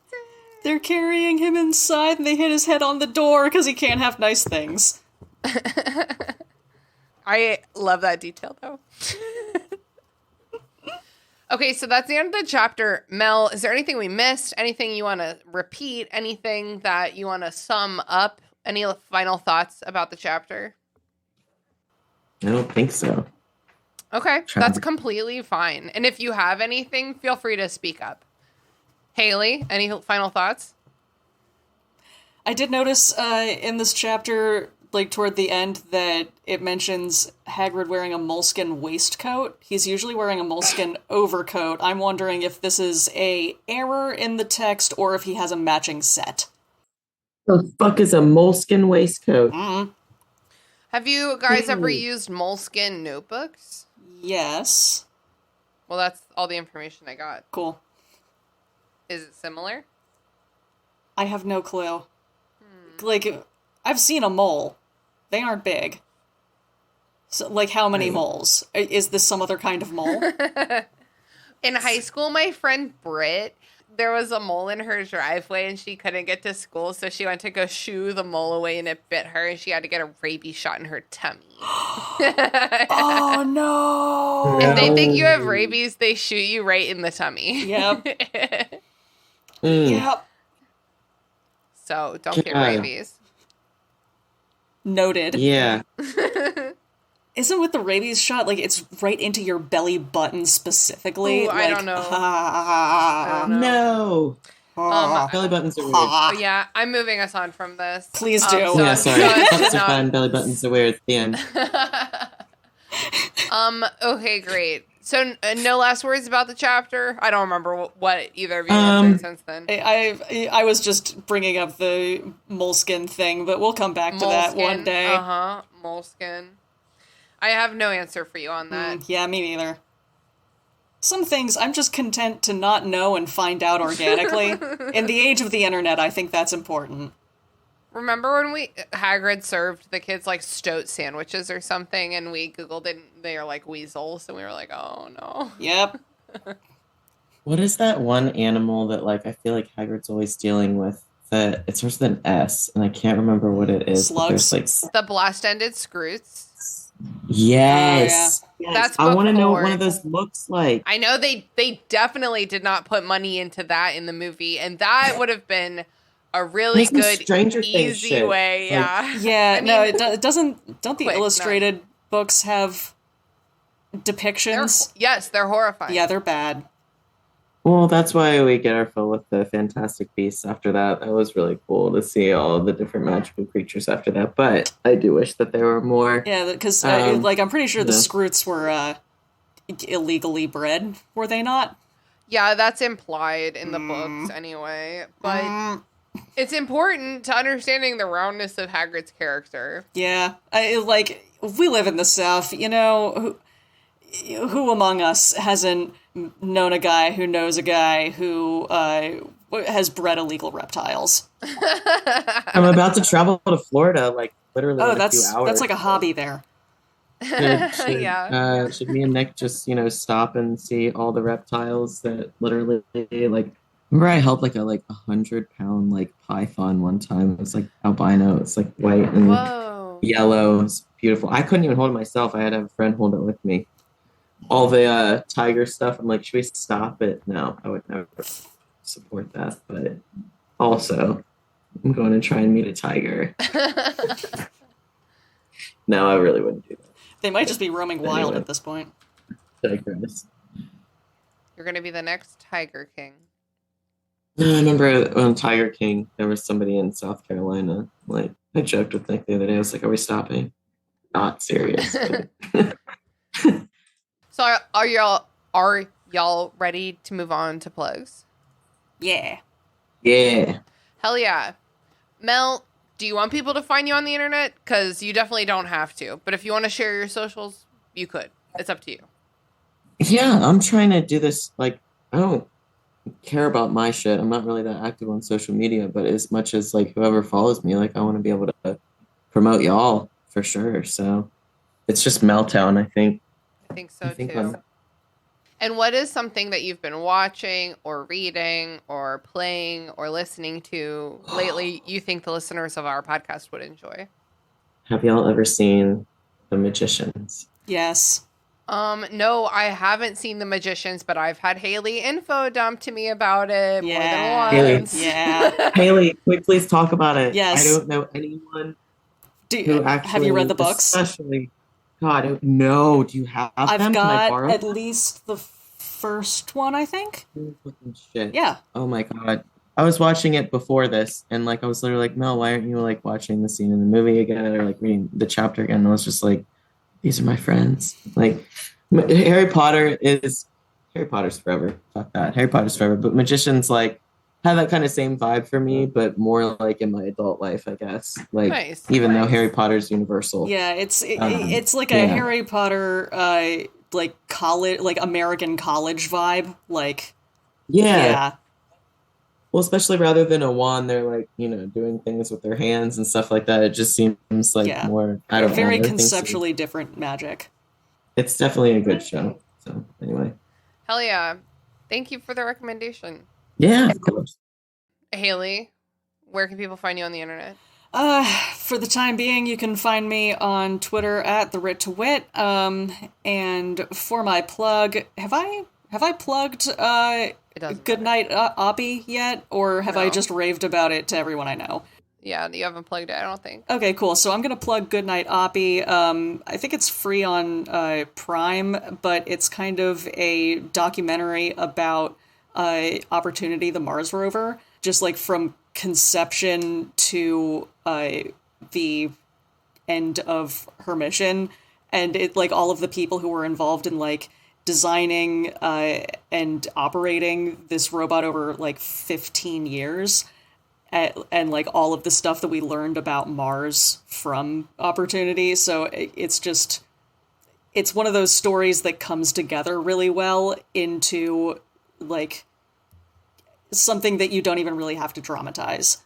They're carrying him inside and they hit his head on the door because he can't have nice things. I love that detail, though. Okay, so that's the end of the chapter. Mel, is there anything we missed? Anything you want to repeat? Anything that you want to sum up? Any final thoughts about the chapter? I don't think so. Okay, that's completely fine. And if you have anything, feel free to speak up. Haley, any final thoughts? I did notice in this chapter, like toward the end, that it mentions Hagrid wearing a moleskin waistcoat. He's usually wearing a moleskin overcoat. I'm wondering if this is a error in the text or if he has a matching set. The fuck is a moleskin waistcoat? Mm-hmm. Have you guys ever used moleskin notebooks? Yes. Well, that's all the information I got. Cool. Is it similar? I have no clue. Like, I've seen a mole. They aren't big. So, like, how many moles? Is this some other kind of mole? In high school, my friend Britt, there was a mole in her driveway and she couldn't get to school, so she went to go shoo the mole away and it bit her and she had to get a rabies shot in her tummy. Oh, no! If they think you have rabies, they shoot you right in the tummy. Yep. Yep. So, don't get rabies. Noted. Yeah. Isn't with the rabies shot, like, it's right into your belly button specifically? Ooh, like, I don't know. No. Belly buttons are weird. Yeah, I'm moving us on from this. Please do. Yeah, sorry. Pups are fun, belly buttons are weird. The end. Okay, great. So, no last words about the chapter? I don't remember what either of you have said since then. I was just bringing up the moleskin thing, but we'll come back to that one day. Moleskin. I have no answer for you on that. Yeah, me neither. Some things I'm just content to not know and find out organically. In the age of the internet, I think that's important. Remember when Hagrid served the kids like stoat sandwiches or something, and we Googled it, and they are like weasels, and we were like, oh no. Yep. What is that one animal that like I feel like Hagrid's always dealing with? That it starts with an S, and I can't remember what it is. Slugs. Like the blast-ended scroots. Yes. Oh, Yes, That's I want to know what before. one of those looks like. I know they definitely did not put money into that in the movie, and that would have been a really There's some good, Stranger Things easy shit. way. Like- Yeah. Yeah, I no, mean, it doesn't. Don't the quick, illustrated books have depictions? they're horrifying. Yeah, they're bad. Well, that's why we get our fill with the Fantastic Beasts after that. That was really cool to see all the different magical creatures after that. But I do wish that there were more. Yeah, because Um, I'm pretty sure the no. Scroots were illegally bred, were they not? Yeah, that's implied in the books anyway. But it's important to understanding the roundness of Hagrid's character. Yeah, we live in the South, you know. Who among us hasn't known a guy who knows a guy who has bred illegal reptiles? I'm about to travel to Florida, like literally in a few hours. That's like a hobby there. Yeah. Should me and Nick just stop and see all the reptiles that literally like? Remember, I held like a 100-pound python one time. It was like albino. It's like white and Whoa. yellow. It's beautiful. I couldn't even hold it myself. I had to have a friend hold it with me. All the tiger stuff. I'm like, should we stop it? No, I would never support that. But also, I'm going to try and meet a tiger. No, I really wouldn't do that. They might just be roaming wild Anyway. at this point. Digress. You're going to be the next Tiger King. I remember on Tiger King, there was somebody in South Carolina. Like, I joked with Nick the other day. I was like, are we stopping? Not serious. So are y'all ready to move on to plugs? Yeah. Yeah. Hell yeah. Mel, do you want people to find you on the internet? Because you definitely don't have to. But if you want to share your socials, you could. It's up to you. Yeah, I'm trying to do this. Like, I don't care about my shit. I'm not really that active on social media, but as much as whoever follows me, I want to be able to promote y'all for sure. So it's just Meltown, I think. I think so too. And what is something that you've been watching or reading or playing or listening to lately you think the listeners of our podcast would enjoy? Have y'all ever seen The Magicians? Yes. No, I haven't seen The Magicians, but I've had Haley info dump to me about it more than once. Yeah. Haley, please talk about it. Yes. I don't know anyone who actually... Have you read the books? Especially... God, no. Do you have them? I've Can I got borrow at least the first one, I think. Fucking shit. Yeah. Oh my God. I was watching it before this, and I was literally like, Mel, why aren't you watching the scene in the movie again, or reading the chapter again? And I was just like, these are my friends. Harry Potter's forever. Fuck that. Harry Potter's forever. But Magicians have that kind of same vibe for me, but more in my adult life, I guess. Nice. Even though Harry Potter's universal. Yeah, it's a yeah. Harry Potter college, American college vibe. Yeah. Well, especially rather than a wand, they're doing things with their hands and stuff like that. It just seems more, I don't know. Very conceptually different magic. It's definitely a good show. So anyway. Hell yeah. Thank you for the recommendation. Yeah, of course. Haley, where can people find you on the internet? For the time being, you can find me on Twitter at @TheWrit2Wit. And for my plug, have I plugged Good Night Oppie yet, or have I just raved about it to everyone I know? Yeah, you haven't plugged it, I don't think. Okay, cool. So I'm gonna plug Good Night Oppie. I think it's free on Prime, but it's kind of a documentary about Opportunity, the Mars rover, just from conception to the end of her mission, and it all of the people who were involved in designing and operating this robot over 15 years, and all of the stuff that we learned about Mars from Opportunity. So it's one of those stories that comes together really well into something that you don't even really have to dramatize.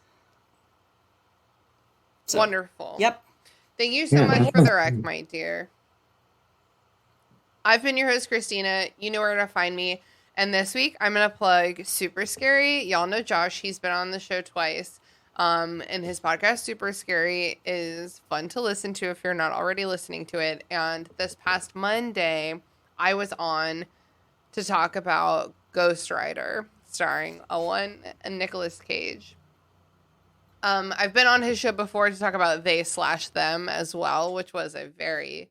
So, wonderful. Yep. Thank you so much for the rec, my dear. I've been your host, Christina. You know where to find me. And this week, I'm going to plug Super Scary. Y'all know Josh. He's been on the show twice. And his podcast, Super Scary, is fun to listen to if you're not already listening to it. And this past Monday, I was on to talk about Ghost Rider, starring Owen and Nicolas Cage. I've been on his show before to talk about They/Them as well, which was a very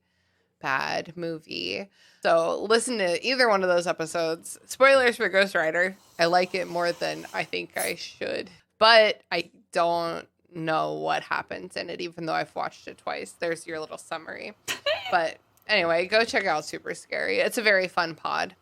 bad movie. So listen to either one of those episodes. Spoilers for Ghost Rider. I like it more than I think I should, but I don't know what happens in it, even though I've watched it twice. There's your little summary. But anyway, go check out Super Scary. It's a very fun pod.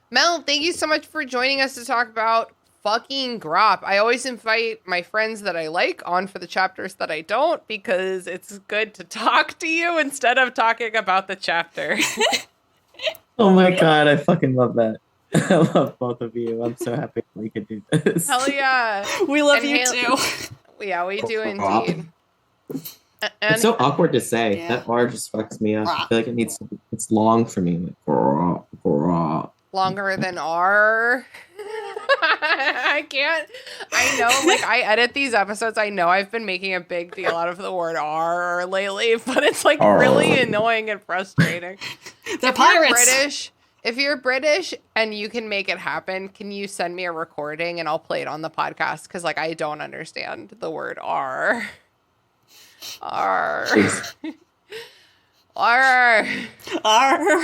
Mel, thank you so much for joining us to talk about fucking Grawp. I always invite my friends that I like on for the chapters that I don't, because it's good to talk to you instead of talking about the chapter. Oh my god, I fucking love that. I love both of you. I'm so happy we could do this. Hell yeah. We love you too. Yeah, we do indeed. And it's so awkward to say. Yeah. That R just fucks me up. I feel like it's long for me. Like, Grawp. Longer than R. I can't. I know, like, I edit these episodes. I know I've been making a big deal out of the word R lately, but it's like really annoying and frustrating. They're pirates. If you're British and you can make it happen, can you send me a recording and I'll play it on the podcast? Because, like, I don't understand the word R. R. R. R.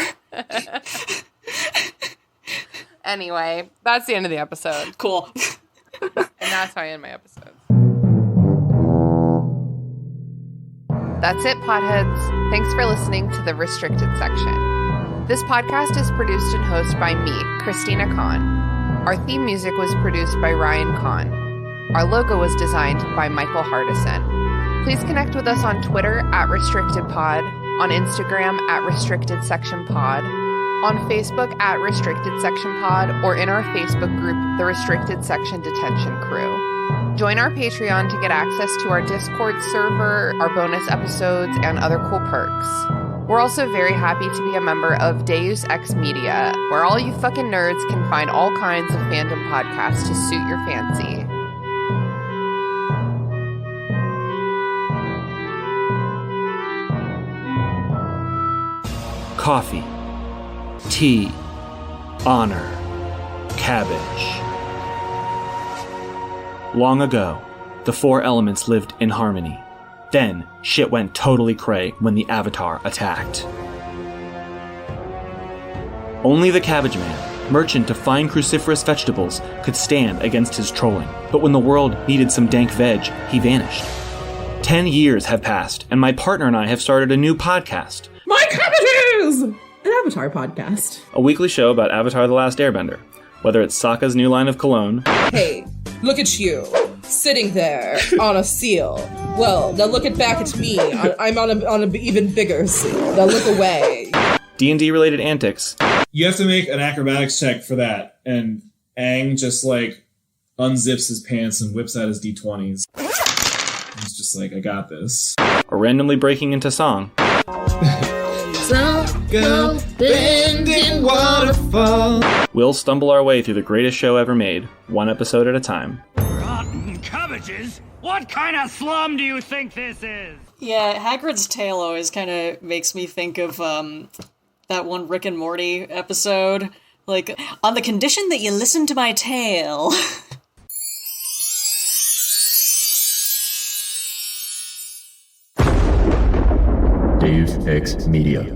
Anyway, that's the end of the episode. Cool. And that's how I end my episodes. That's it, potheads. Thanks for listening to the Restricted Section. This podcast is produced and hosted by me, Christina Kahn. Our theme music was produced by Ryan Kahn. Our logo was designed by Michael Hardison. Please connect with us on Twitter @RestrictedPod, on Instagram @RestrictedSectionPod, on Facebook @RestrictedSectionPod, or in our Facebook group, The Restricted Section Detention Crew. Join our Patreon to get access to our Discord server, our bonus episodes, and other cool perks. We're also very happy to be a member of Deus Ex Media, where all you fucking nerds can find all kinds of fandom podcasts to suit your fancy. Coffee, tea, honor, cabbage. Long ago, the four elements lived in harmony. Then, shit went totally cray when the Avatar attacked. Only the Cabbage Man, merchant of fine cruciferous vegetables, could stand against his trolling. But when the world needed some dank veg, he vanished. 10 years have passed, and my partner and I have started a new podcast. My cabbages! An Avatar podcast. A weekly show about Avatar The Last Airbender. Whether it's Sokka's new line of cologne. Hey, look at you, sitting there on a seal. Well, now look back at me. I'm on an even bigger seal. Now look away. D&D related antics. You have to make an acrobatics check for that, and Aang just like unzips his pants and whips out his D20s. He's just like, I got this. Or randomly breaking into song. Go bending waterfall. We'll stumble our way through the greatest show ever made, one episode at a time. Rotten cabbages? What kind of slum do you think this is? Yeah, Hagrid's tale always kind of makes me think of that one Rick and Morty episode. Like, on the condition that you listen to my tale. Deus Ex Media.